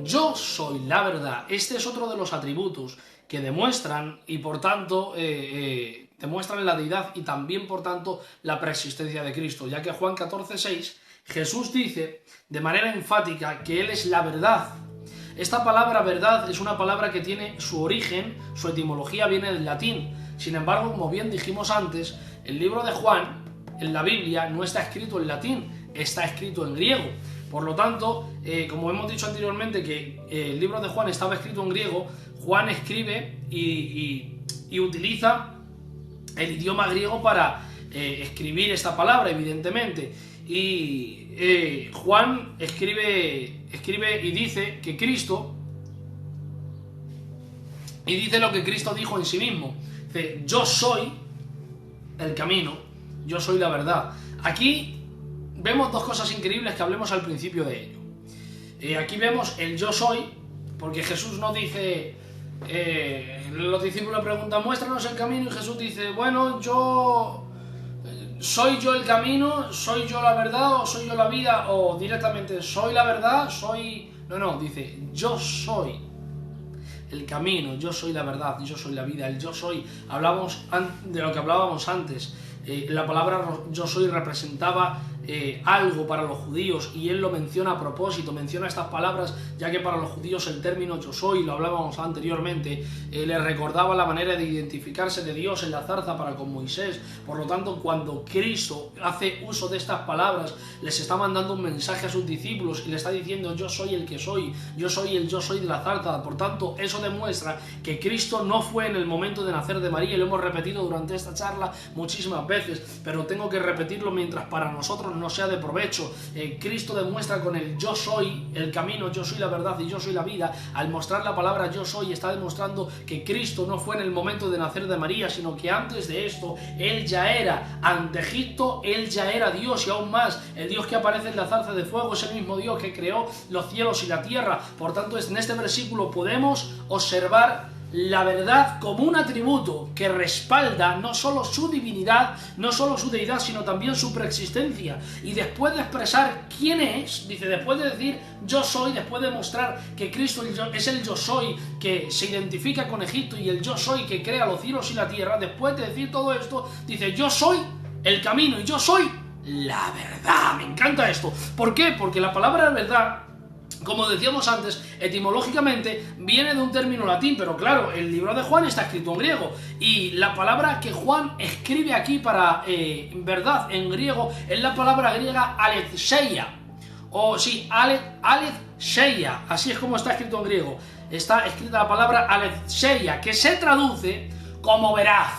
yo soy la verdad. Este es otro de los atributos que demuestran, y por tanto demuestran la deidad y también por tanto la preexistencia de Cristo, ya que Juan 14:6 Jesús dice de manera enfática que Él es la verdad. Esta palabra verdad es una palabra que tiene su origen, su etimología viene del latín. Sin embargo, como bien dijimos antes, el libro de Juan en la Biblia no está escrito en latín, está escrito en griego. Por lo tanto, como hemos dicho anteriormente que el libro de Juan estaba escrito en griego, Juan escribe y utiliza el idioma griego para escribir esta palabra, evidentemente. Y Juan escribe y dice que Cristo, y dice lo que Cristo dijo en sí mismo. Dice: yo soy el camino, yo soy la verdad. Aquí vemos dos cosas increíbles que hablemos al principio de ello. Aquí vemos el yo soy, porque Jesús no dice, los discípulos le preguntan: muéstranos el camino, y Jesús dice: bueno, ¿soy yo el camino? ¿Soy yo la verdad? ¿O soy yo la vida? O directamente, ¿soy la verdad? No, dice: yo soy el camino, yo soy la verdad, yo soy la vida. El yo soy, hablamos de lo que hablábamos antes. La palabra yo soy representaba algo para los judíos, y él lo menciona a propósito, menciona estas palabras, ya que para los judíos el término yo soy, lo hablábamos anteriormente, le recordaba la manera de identificarse de Dios en la zarza para con Moisés. Por lo tanto, cuando Cristo hace uso de estas palabras, les está mandando un mensaje a sus discípulos y le está diciendo: yo soy el que soy, yo soy el yo soy de la zarza. Por tanto, eso demuestra que Cristo no fue en el momento de nacer de María, y lo hemos repetido durante esta charla muchísimas veces, pero tengo que repetirlo mientras para nosotros no sea de provecho. Cristo demuestra con el yo soy el camino, yo soy la verdad y yo soy la vida. Al mostrar la palabra yo soy, está demostrando que Cristo no fue en el momento de nacer de María, sino que antes de esto él ya era, ante Egipto él ya era Dios, y aún más, el Dios que aparece en la zarza de fuego es el mismo Dios que creó los cielos y la tierra. Por tanto, en este versículo podemos observar la verdad como un atributo que respalda no solo su divinidad, no solo su deidad, sino también su preexistencia. Y después de expresar quién es, dice, después de decir yo soy, después de mostrar que Cristo es el yo soy que se identifica con Egipto y el yo soy que crea los cielos y la tierra, después de decir todo esto, dice yo soy el camino y yo soy la verdad. Me encanta esto. ¿Por qué? Porque la palabra verdad, como decíamos antes, etimológicamente viene de un término latín, pero claro, el libro de Juan está escrito en griego, y la palabra que Juan escribe aquí para verdad en griego es la palabra griega aletheia, o sí, aletheia, así es como está escrito en griego. Está escrita la palabra aletheia, que se traduce como veraz.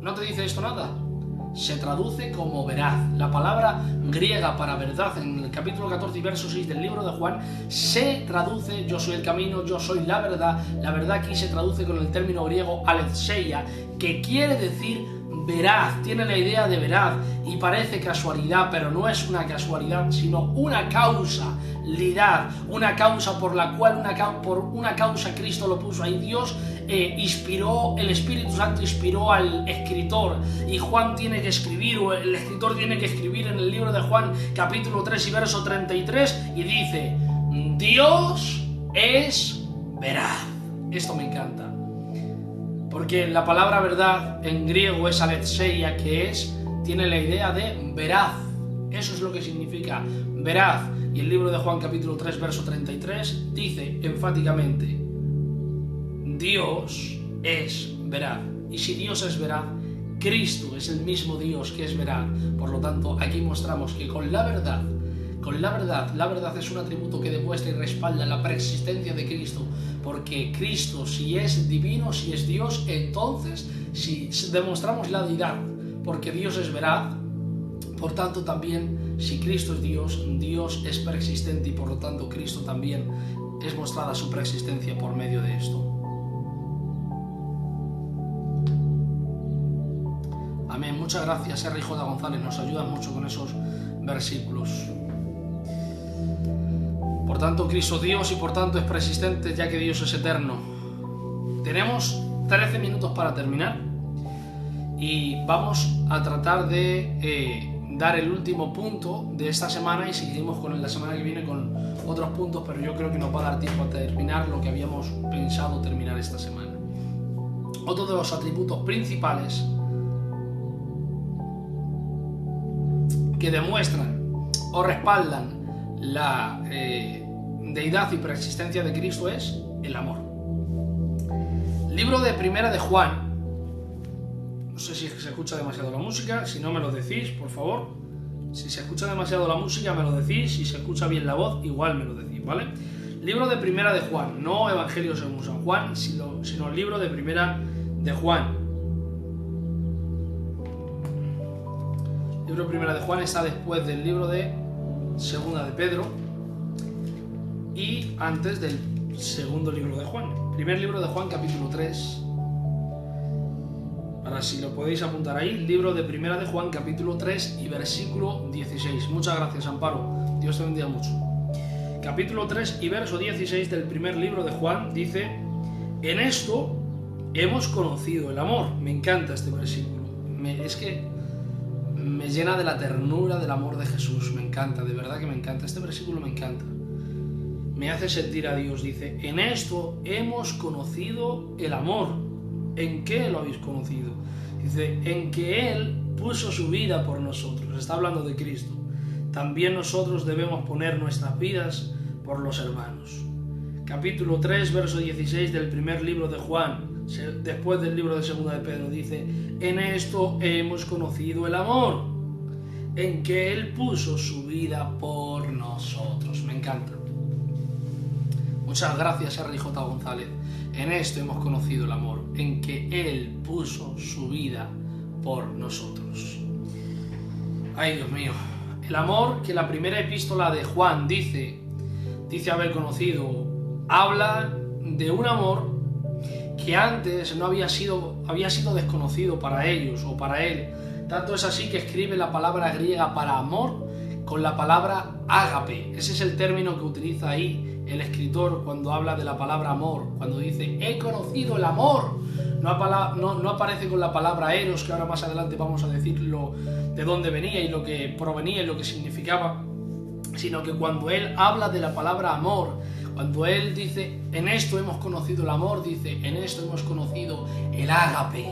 ¿No te dice esto nada? Se traduce como veraz. La palabra griega para verdad en el capítulo 14 y verso 6 del libro de Juan se traduce yo soy el camino, yo soy la verdad. La verdad aquí se traduce con el término griego aletheia, que quiere decir veraz, tiene la idea de veraz, y parece casualidad, pero no es una casualidad, sino una causalidad, una causa por la cual, por una causa Cristo lo puso ahí. Dios inspiró, el Espíritu Santo inspiró al escritor, y Juan tiene que escribir, o el escritor tiene que escribir en el libro de Juan capítulo 3 y verso 33, y dice: Dios es veraz. Esto me encanta, porque la palabra verdad en griego es aletheia, que tiene la idea de veraz. Eso es lo que significa veraz. Y el libro de Juan capítulo 3 verso 33 dice enfáticamente: Dios es veraz. Y si Dios es veraz, Cristo es el mismo Dios que es veraz. Por lo tanto, aquí mostramos que con la verdad es un atributo que demuestra y respalda la preexistencia de Cristo, porque Cristo, si es divino, si es Dios, entonces si demostramos la deidad, porque Dios es veraz. Por tanto, también si Cristo es Dios, Dios es preexistente, y por lo tanto Cristo también es mostrada su preexistencia por medio de esto. Amén. Muchas gracias, R. J. González, nos ayuda mucho con esos versículos. Por tanto, Cristo es Dios, y por tanto es preexistente, ya que Dios es eterno. Tenemos 13 minutos para terminar, y vamos a tratar de dar el último punto de esta semana, y seguimos con la semana que viene con otros puntos, pero yo creo que nos va a dar tiempo a terminar lo que habíamos pensado terminar esta semana. Otro de los atributos principales que demuestran o respaldan la deidad y preexistencia de Cristo es el amor. Libro de Primera de Juan. No sé si se escucha demasiado la música, si no me lo decís, por favor. Si se escucha demasiado la música, me lo decís. Si se escucha bien la voz, igual me lo decís, ¿vale? Libro de Primera de Juan, no Evangelio según San Juan, sino el libro de Primera de Juan. El libro de Primera de Juan está después del libro de Segunda de Pedro y antes del segundo libro de Juan. Primer libro de Juan, capítulo 3. Ahora, si lo podéis apuntar ahí, libro de Primera de Juan, capítulo 3 y versículo 16. Muchas gracias, Amparo. Dios te bendiga mucho. Capítulo 3 y verso 16 del primer libro de Juan dice: en esto hemos conocido el amor. Me encanta este versículo. Es que me llena de la ternura del amor de Jesús. Me encanta, de verdad que me encanta. Este versículo me encanta. Me hace sentir a Dios. Dice: en esto hemos conocido el amor. ¿En qué lo habéis conocido? Dice: en que Él puso su vida por nosotros. Está hablando de Cristo. También nosotros debemos poner nuestras vidas por los hermanos. Capítulo 3, verso 16 del primer libro de Juan, después del libro de Segunda de Pedro, dice: en esto hemos conocido el amor, en que Él puso su vida por nosotros. Me encanta. Muchas gracias, R. J. González. En esto hemos conocido el amor, en que Él puso su vida por nosotros. Ay, Dios mío. El amor que la primera epístola de Juan dice haber conocido, habla de un amor que antes no había sido desconocido para ellos o para él. Tanto es así que escribe la palabra griega para amor con la palabra ágape. Ese es el término que utiliza ahí el escritor cuando habla de la palabra amor, cuando dice he conocido el amor. No aparece con la palabra eros, que ahora más adelante vamos a decirlo de dónde venía y lo que provenía y lo que significaba, sino que cuando él habla de la palabra amor, cuando él dice en esto hemos conocido el amor, dice en esto hemos conocido el ágape.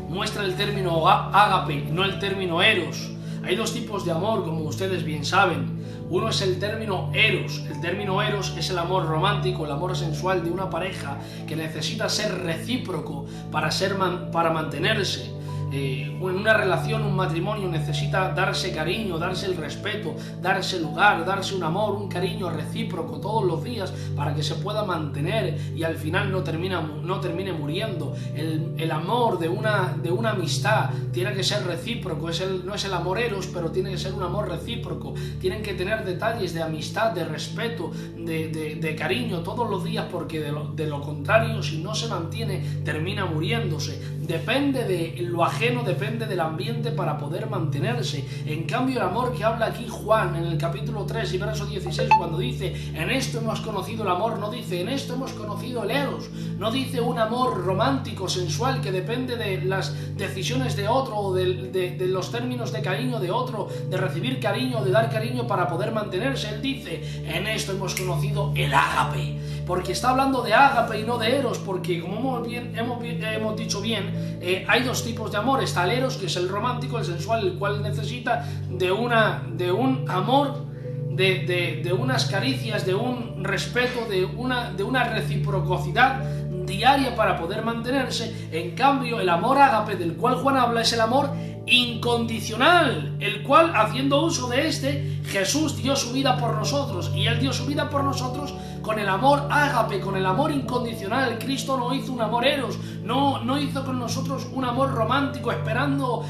Muestra el término ágape, no el término eros. Hay dos tipos de amor, como ustedes bien saben. Uno es el término eros. El término eros es el amor romántico, el amor sensual de una pareja que necesita ser recíproco para mantenerse. En una relación, un matrimonio necesita darse cariño, darse el respeto, darse lugar, darse un amor, un cariño recíproco todos los días para que se pueda mantener y al final no termine muriendo. El amor de una amistad tiene que ser recíproco, no es el amor eros, pero tiene que ser un amor recíproco. Tienen que tener detalles de amistad, de respeto, de cariño todos los días, porque de lo contrario, si no se mantiene, termina muriéndose. Depende de lo ajeno, depende del ambiente para poder mantenerse. En cambio, el amor que habla aquí Juan en el capítulo 3 y verso 16, cuando dice en esto hemos conocido el amor, no dice en esto hemos conocido el eros, no dice un amor romántico, sensual, que depende de las decisiones de otro o de los términos de cariño de otro, de recibir cariño, de dar cariño para poder mantenerse. Él dice en esto hemos conocido el ágape, porque está hablando de ágape y no de eros, porque como hemos dicho bien, hay dos tipos de amor. Está el eros, que es el romántico, el sensual, el cual necesita de un amor, de unas caricias, de un respeto, de una reciprocidad diaria para poder mantenerse. En cambio, el amor ágape del cual Juan habla es el amor incondicional, el cual, haciendo uso de este, Jesús dio su vida por nosotros, y Él dio su vida por nosotros con el amor ágape, con el amor incondicional. Cristo no hizo un amor eros, no hizo con nosotros un amor romántico esperando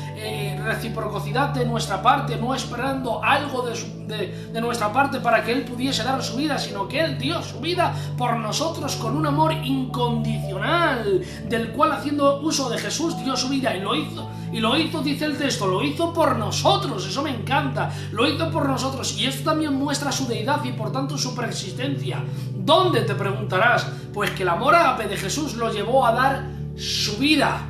reciprocidad de nuestra parte, no esperando algo de nuestra parte para que Él pudiese dar su vida, sino que Él dio su vida por nosotros con un amor incondicional, del cual, haciendo uso de Jesús, dio su vida y lo hizo, dice el texto, lo hizo por nosotros. Eso me encanta, lo hizo por nosotros, y esto también muestra su deidad y por tanto su preexistencia. ¿Dónde, te preguntarás? Pues que el amor ágape de Jesús lo llevó a dar su vida.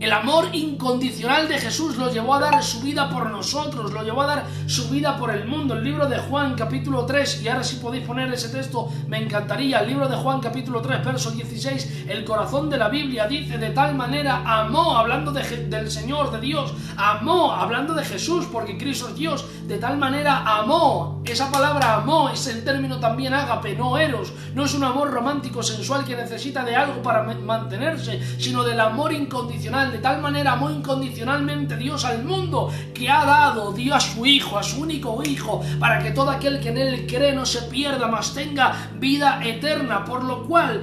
El amor incondicional de Jesús lo llevó a dar su vida por nosotros, lo llevó a dar su vida por el mundo. El libro de Juan, capítulo 3, y ahora si podéis poner ese texto, me encantaría. El libro de Juan, capítulo 3, verso 16, el corazón de la Biblia dice: de tal manera amó, hablando del Señor, de Dios, amó, hablando de Jesús, porque Cristo es Dios, de tal manera amó. Esa palabra amó es el término también ágape, no eros. No es un amor romántico, sensual, que necesita de algo para mantenerse, sino del amor incondicional. De tal manera amó incondicionalmente Dios al mundo, que dio a su Hijo, a su único Hijo, para que todo aquel que en Él cree no se pierda, mas tenga vida eterna. Por lo cual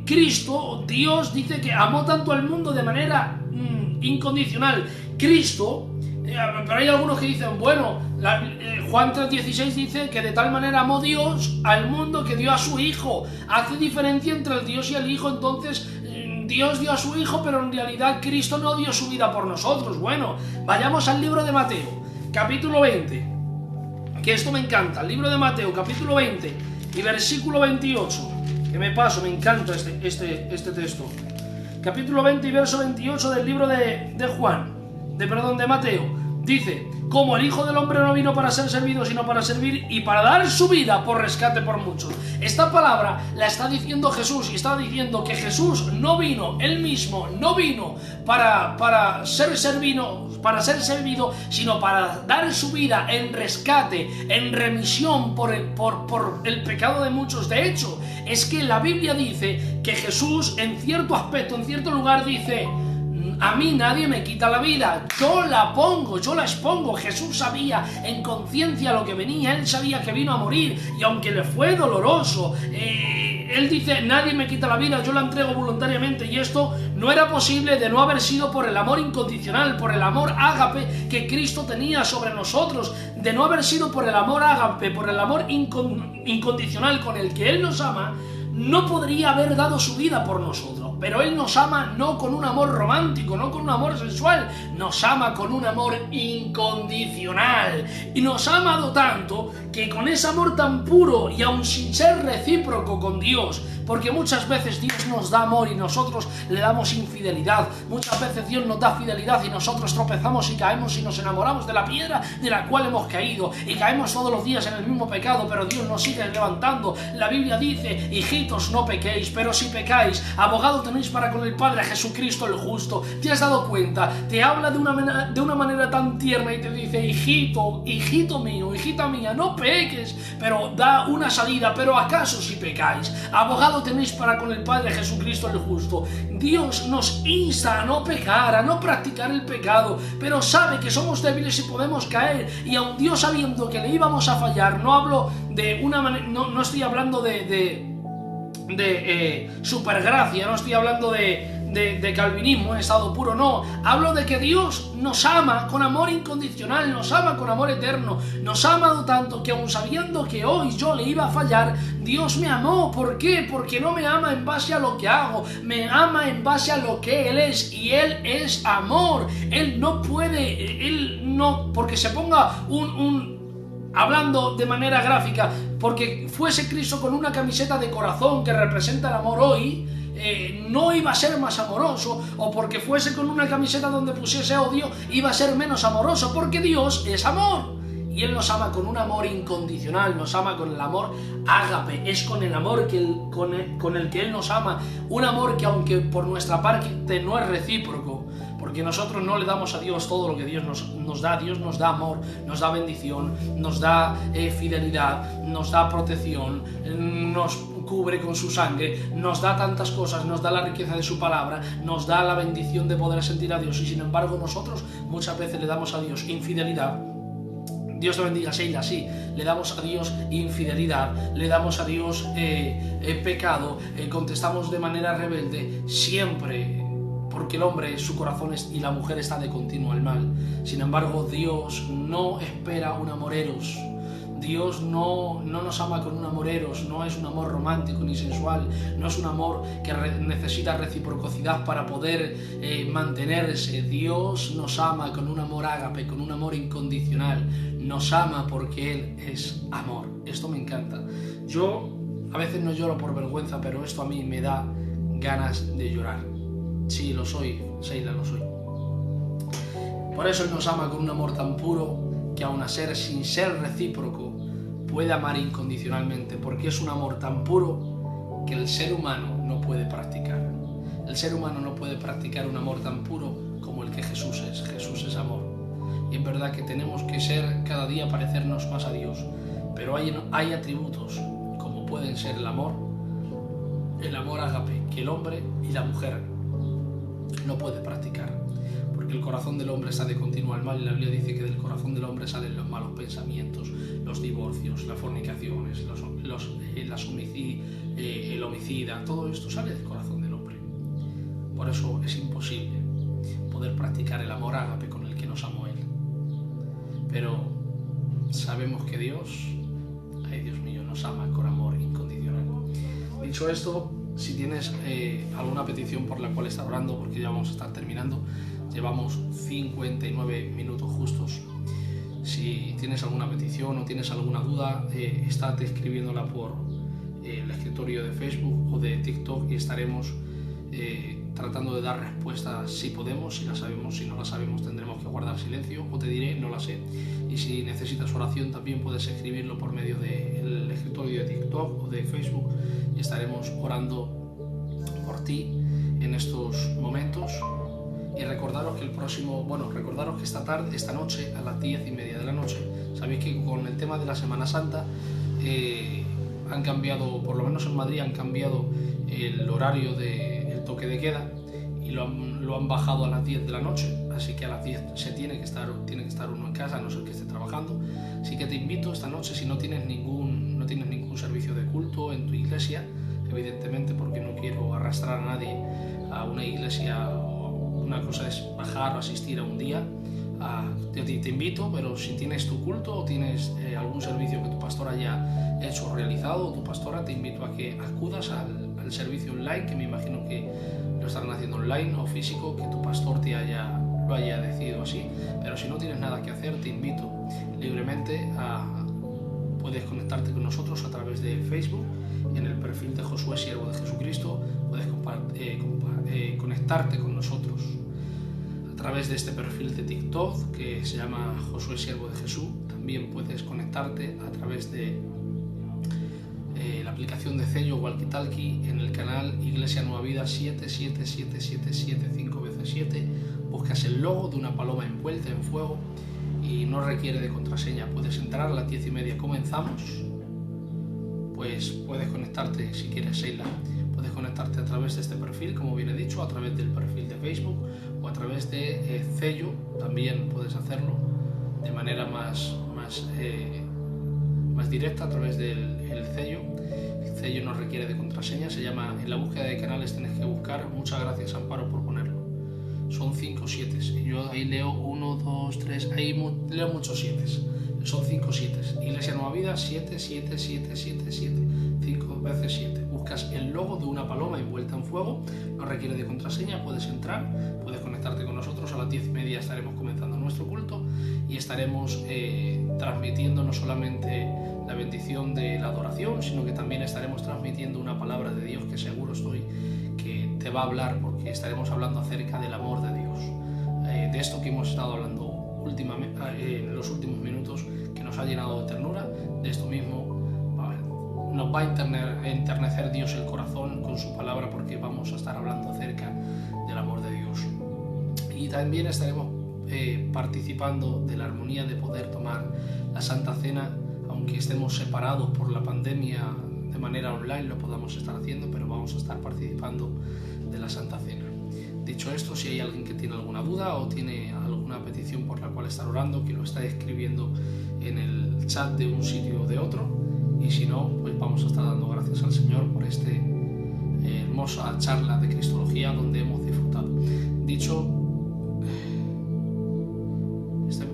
Cristo, Dios, dice que amó tanto al mundo de manera incondicional. Cristo, pero hay algunos que dicen, bueno, Juan 3:16 dice que de tal manera amó Dios al mundo que dio a su Hijo. Hace diferencia entre el Dios y el Hijo. Entonces Dios dio a su Hijo, pero en realidad Cristo no dio su vida por nosotros. Bueno, vayamos al libro de Mateo, capítulo 20, que esto me encanta. El libro de Mateo, capítulo 20 y versículo 28, que me encanta este texto. Capítulo 20 y verso 28 del libro de Mateo. Dice, como el Hijo del Hombre no vino para ser servido, sino para servir y para dar su vida por rescate por muchos. Esta palabra la está diciendo Jesús, y está diciendo que Jesús no vino, él mismo no vino para ser servido, sino para dar su vida en rescate, en remisión por el pecado de muchos. De hecho, es que la Biblia dice que Jesús, en cierto aspecto, en cierto lugar, dice: a mí nadie me quita la vida, yo la pongo, yo la expongo. Jesús sabía en conciencia lo que venía, él sabía que vino a morir, y aunque le fue doloroso, él dice: nadie me quita la vida, yo la entrego voluntariamente. Y esto no era posible de no haber sido por el amor incondicional, por el amor ágape que Cristo tenía sobre nosotros, de no haber sido por el amor ágape, por el amor incondicional con el que él nos ama. No podría haber dado su vida por nosotros, pero él nos ama no con un amor romántico, no con un amor sensual, nos ama con un amor incondicional, y nos ha amado tanto que con ese amor tan puro y aun sin ser recíproco con Dios, porque muchas veces Dios nos da amor y nosotros le damos infidelidad, muchas veces Dios nos da fidelidad y nosotros tropezamos y caemos y nos enamoramos de la piedra de la cual hemos caído, y caemos todos los días en el mismo pecado, pero Dios nos sigue levantando. La Biblia dice: hijitos, no pequéis, pero si pecáis, abogado tenéis para con el Padre, a Jesucristo el justo. ¿Te has dado cuenta? Te habla de una manera tan tierna y te dice: hijito, hijito mío, hijita mía, no peques, pero da una salida. Pero acaso si pecáis, abogado tenéis para con el Padre, Jesucristo el justo. Dios nos insta a no pecar, a no practicar el pecado, pero sabe que somos débiles y podemos caer, y aun Dios sabiendo que le íbamos a fallar, no hablo de una manera, no estoy hablando de supergracia, no estoy hablando de calvinismo en estado puro, no, hablo de que Dios nos ama con amor incondicional, nos ama con amor eterno, nos ha amado tanto que aun sabiendo que hoy yo le iba a fallar, Dios me amó. ¿Por qué? Porque no me ama en base a lo que hago, me ama en base a lo que Él es, y Él es amor. Él no puede, Él no, porque se ponga hablando de manera gráfica, porque fuese Cristo con una camiseta de corazón que representa el amor hoy, no iba a ser más amoroso, o porque fuese con una camiseta donde pusiese odio, iba a ser menos amoroso, porque Dios es amor, y Él nos ama con un amor incondicional, nos ama con el amor ágape, es con el amor con el que Él nos ama, un amor que aunque por nuestra parte no es recíproco, porque nosotros no le damos a Dios todo lo que Dios nos da. Dios nos da amor, nos da bendición, nos da fidelidad, nos da protección, nos cubre con su sangre, nos da tantas cosas, nos da la riqueza de su palabra, nos da la bendición de poder sentir a Dios, y sin embargo nosotros muchas veces le damos a Dios infidelidad. Dios te bendiga, Sheila, sí, le damos a Dios infidelidad, le damos a Dios pecado, contestamos de manera rebelde, siempre, porque el hombre, su corazón y la mujer está de continuo al mal. Sin embargo, Dios no espera un amor eros. Dios no nos ama con un amor eros, no es un amor romántico ni sensual, no es un amor que necesita reciprocidad para poder mantenerse. Dios nos ama con un amor ágape, con un amor incondicional. Nos ama porque Él es amor. Esto me encanta. Yo a veces no lloro por vergüenza, pero esto a mí me da ganas de llorar. Sí, lo soy, Sheila, lo soy. Por eso Él nos ama con un amor tan puro que aun a ser sin ser recíproco puede amar incondicionalmente, porque es un amor tan puro que el ser humano no puede practicar. El ser humano no puede practicar un amor tan puro como el que Jesús es. Jesús es amor. Y es verdad que tenemos que ser cada día parecernos más a Dios, pero hay atributos como pueden ser el amor ágape, que el hombre y la mujer no puede practicar, porque el corazón del hombre está de continuo al mal, y la Biblia dice que del corazón del hombre salen los malos pensamientos, los divorcios, las fornicaciones, el homicida, todo esto sale del corazón del hombre. Por eso es imposible poder practicar el amor ágape con el que nos amó Él. Pero sabemos que Dios, ay Dios mío, nos ama con amor incondicional. Dicho esto, si tienes alguna petición por la cual estar orando, porque ya vamos a estar terminando, llevamos 59 minutos justos. Si tienes alguna petición o tienes alguna duda, estate escribiéndola por el escritorio de Facebook o de TikTok, y estaremos tratando de dar respuestas si podemos, si la sabemos, si no la sabemos tendremos que guardar silencio, o te diré, no la sé. Y si necesitas oración también puedes escribirlo por medio del escritorio de TikTok o de Facebook y estaremos orando por ti en estos momentos. Y recordaros que recordaros que esta noche a las 10:30 de la noche, sabéis que con el tema de la Semana Santa han cambiado, por lo menos en Madrid han cambiado el horario del toque de queda y lo han bajado a las 10 de la noche, así que a las 10 tiene que estar uno en casa, a no ser que esté trabajando. Así que te invito esta noche, si no tienes ningún servicio de culto en tu iglesia, evidentemente, porque no quiero arrastrar a nadie a una iglesia. Una cosa es bajar o asistir a un día, te invito, pero si tienes tu culto o tienes algún servicio que tu pastor haya hecho o realizado, o tu pastora, te invito a que acudas al servicio online, que me imagino que lo estarán haciendo online o físico, que tu pastor lo haya decidido así. Pero si no tienes nada que hacer, te invito libremente puedes conectarte con nosotros a través de Facebook, en el perfil de Josué Siervo de Jesucristo, puedes conectarte con nosotros a través de este perfil de TikTok que se llama Josué Siervo de Jesús. También puedes conectarte a través de la aplicación de Cello Walkie Talkie en el canal Iglesia Nueva Vida 7777775x7. Buscas el logo de una paloma envuelta en fuego y no requiere de contraseña. Puedes entrar a las 10:30, comenzamos. Pues puedes conectarte, si quieres, Sheila, puedes conectarte a través de este perfil, como bien he dicho, a través del perfil de Facebook o a través de Cello. También puedes hacerlo de manera más directa a través del Cello. El Cello no requiere de contraseña, se llama, en la búsqueda de canales tienes que buscar, muchas gracias Amparo por ponerlo, son 5 7, yo ahí leo 1, 2, 3, ahí leo muchos 7, son 5 7, Iglesia Nueva Vida 77777, 5 veces 7. Buscas el logo de una paloma envuelta en fuego, no requiere de contraseña, puedes entrar, puedes conectarte con nosotros. A las 10:30 estaremos comenzando nuestro culto y estaremos transmitiendo no solamente la bendición de la adoración, sino que también estaremos transmitiendo una palabra de Dios que seguro estoy que te va a hablar, porque estaremos hablando acerca del amor de Dios, de esto que hemos estado hablando en los últimos minutos, que nos ha llenado de ternura. De esto mismo nos va a enternecer Dios el corazón con su palabra, porque vamos a estar hablando acerca del amor de Dios. Y también estaremos participando de la armonía de poder tomar la Santa Cena, aunque estemos separados por la pandemia de manera online, lo podamos estar haciendo, pero vamos a estar participando de la Santa Cena. Dicho esto, si hay alguien que tiene alguna duda o tiene alguna petición por la cual estar orando, que lo está escribiendo en el chat de un sitio o de otro, y si no, pues vamos a estar dando gracias al Señor por esta hermosa charla de Cristología donde hemos disfrutado. Dicho,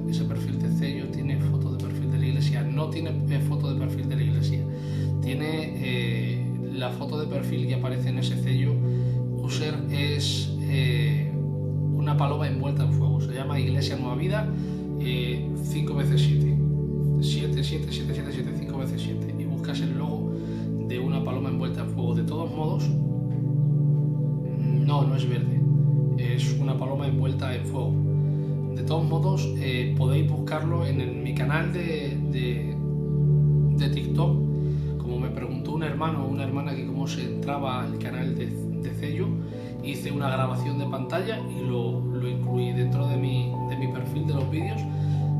ese perfil de Cello tiene foto de perfil de la iglesia, no tiene foto de perfil de la iglesia, tiene la foto de perfil que aparece en ese Cello. User es una paloma envuelta en fuego, se llama Iglesia Nueva Vida 5 veces 7, 7, 7, 7, 7, 7, 5 veces 7, y buscas el logo de una paloma envuelta en fuego. De todos modos, no es verde, es una paloma envuelta en fuego. De todos modos, podéis buscarlo en mi canal de TikTok. Como me preguntó un hermano o una hermana que cómo se entraba al canal de Cello, hice una grabación de pantalla y lo incluí dentro de mi perfil de los vídeos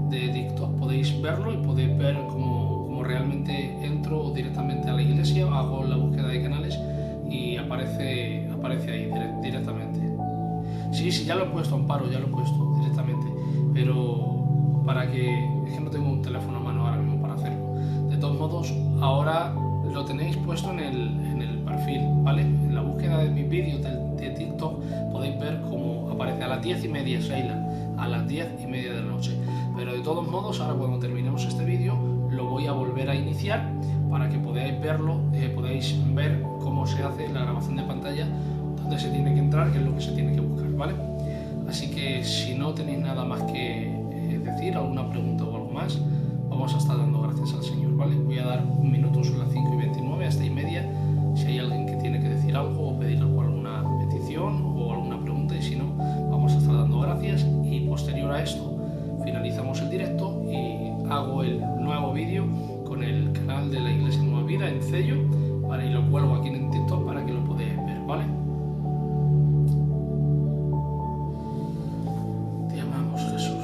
de TikTok. Podéis verlo y podéis ver cómo realmente entro directamente a la iglesia, hago la búsqueda de canales y aparece ahí directamente. Sí, ya lo he puesto, Amparo, ya lo he puesto directamente, pero es que no tengo un teléfono a mano ahora mismo para hacerlo. De todos modos, ahora lo tenéis puesto en el perfil, ¿vale? En la búsqueda de mis vídeos de TikTok podéis ver cómo aparece a las 10:30, Sheila, a las 10:30 de la noche. Pero de todos modos, ahora cuando terminemos este vídeo, lo voy a volver a iniciar para que podáis verlo, podáis ver cómo se hace la grabación de pantalla, dónde se tiene que entrar, qué es lo que se tiene que buscar, ¿vale? Así que si no tenéis nada más que decir, alguna pregunta o algo más, vamos a estar dando gracias al Señor, ¿vale? Voy a dar un minuto, son las 5:29, hasta 1:30, si hay alguien que tiene que decir algo o pedir alguna petición o algo si no, vamos a estar dando gracias y posterior a esto finalizamos el directo y hago el nuevo vídeo con el canal de la Iglesia Nueva Vida en Cello, ¿vale? Y lo cuelgo aquí en TikTok para que lo podáis ver, ¿vale? Te amamos, Jesús.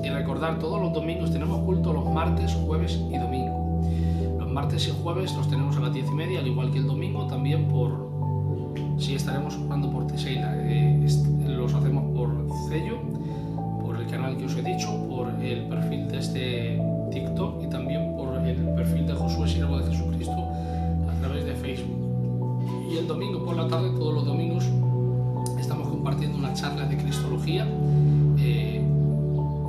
Y recordar, todos los domingos tenemos culto los martes, jueves y domingo. Los martes y jueves los tenemos a las 10:30, al igual que el domingo, también sí, estaremos orando por Teseila. Los hacemos por Cello, por el canal que os he dicho, por el perfil de este TikTok y también por el perfil de Josué Siervo de Jesucristo a través de Facebook. Y el domingo por la tarde, todos los domingos, estamos compartiendo una charla de Cristología.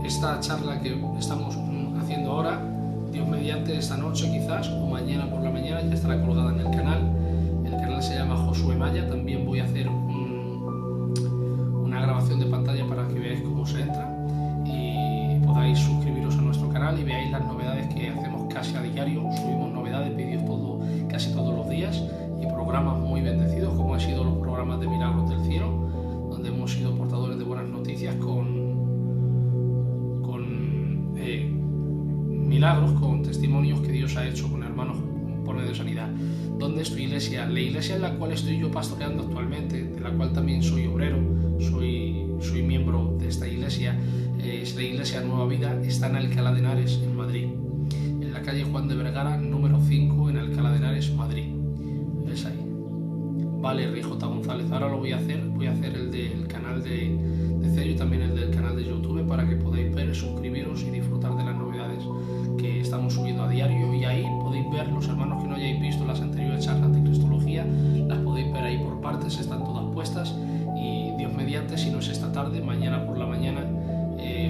Esta charla que estamos haciendo ahora, Dios mediante, esta noche quizás o mañana por la mañana ya estará colgada en el canal. El canal se llama Josué Maya. También voy a hacer una grabación de pantalla para que veáis cómo se entra y podáis suscribiros a nuestro canal y veáis las novedades que hacemos casi a diario. Subimos novedades, vídeos casi todos los días y programas muy bendecidos, como han sido los programas de Milagros del Cielo, donde hemos sido portadores de buenas noticias con milagros, con testimonios que Dios ha hecho con hermanos por medio de sanidad. ¿Dónde es tu iglesia? La iglesia en la cual estoy yo pastoreando actualmente, de la cual también soy obrero, soy miembro de esta iglesia, es la Iglesia Nueva Vida, está en Alcalá de Henares, en Madrid, en la calle Juan de Vergara, número 5, en Alcalá de Henares, Madrid. Es ahí. Vale, Rijota González. Ahora lo voy a hacer el del canal de Cello y también el del canal de YouTube para que podáis ver, suscribiros y disfrutar de las novedades que estamos subiendo a diario. Y ahí podéis ver, los hermanos que no hayáis visto las anteriores charlas de Cristología, las podéis ver ahí por partes, están todas puestas. Y Dios mediante, si no es esta tarde, mañana por la mañana,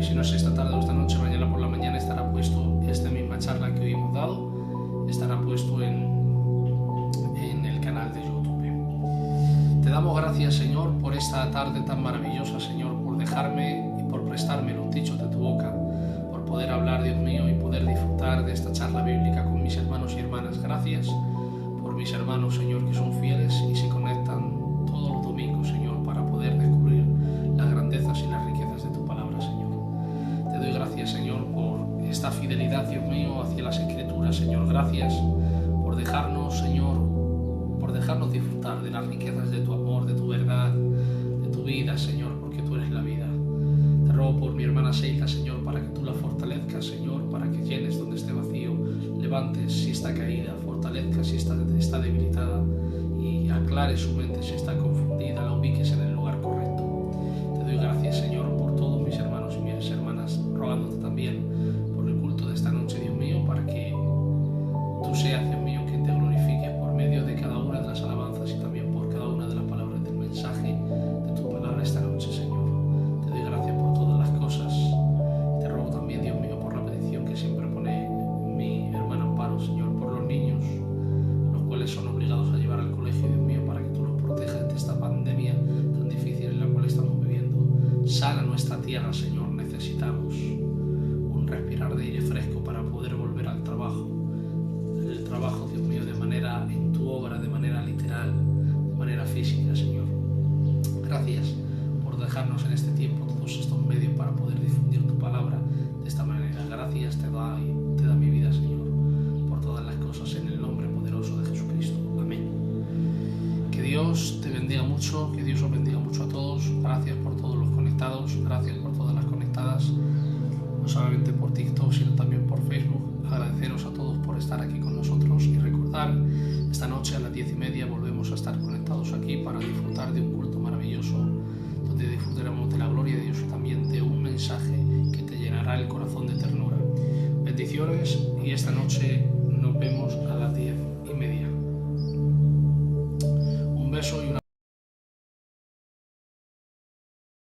si no es esta tarde o esta noche, mañana por la mañana estará puesto esta misma charla que hoy hemos dado, estará puesto en el canal de YouTube. Te damos gracias, Señor, por esta tarde tan maravillosa, Señor, por dejarme y por prestarme los dichos de tu boca, por poder hablar, Dios mío, y poder disfrutar de esta charla bíblica con mis hermanos y hermanas. Gracias por mis hermanos, Señor, que son fieles y se conectan todos los domingos, Señor, para poder descubrir las grandezas y las riquezas de tu palabra, Señor. Te doy gracias, Señor, por esta fidelidad, Dios mío, hacia las Escrituras, Señor. Gracias por dejarnos, Señor, disfrutar de las riquezas de tu amor, de tu verdad, de tu vida, Señor, porque tú eres la vida. Te ruego por mi hermana Seila, Señor, para que tú la fortalezcas, Señor, para que llenes donde esté vacío, levantes si está caída, fortalezcas si está debilitada y aclares su mente si está confundida, la ubiques en el lugar correcto. Te doy gracias, Señor, por todos mis hermanos y mis hermanas, rogándote también por el culto de esta noche, Dios mío, para que tú seas, Dios mío, quien te glorifique por medio de cada una de las alabanzas y también por cada una de las palabras del mensaje de tu palabra esta noche, Señor. Te doy gracias por todas las cosas. Te ruego también, Dios mío, por la petición que siempre pone mi hermano Amparo, Señor, por los niños, los cuales son obligados a llevar al colegio, Dios mío, para que tú los protejas de esta pandemia tan difícil en la cual estamos viviendo. Sana nuestra tierra, Señor. Necesitamos un respirar de aire fresco para poder volver al trabajo. El trabajo, Dios mío, de manera en tu obra, de manera literal, de manera física, Señor. Gracias por dejarnos en este tiempo todos estos medios para poder difundir tu palabra de esta manera. Gracias te da mi vida, Señor, por todas las cosas en el nombre poderoso de Jesucristo. Amén. Que Dios te bendiga mucho, que Dios os bendiga mucho a todos. Gracias por todos los conectados, gracias por todas las conectadas, no solamente por TikTok, sino también por Facebook. Agradeceros a todos por estar aquí con nosotros y recordar, esta noche a las 10:30 volvemos a estar conectados aquí para disfrutar de un culto maravilloso, donde disfrutaremos de la gloria de Dios y también de un mensaje que te llenará el corazón de ternura. Bendiciones y esta noche nos vemos a las 10:30. Un beso y una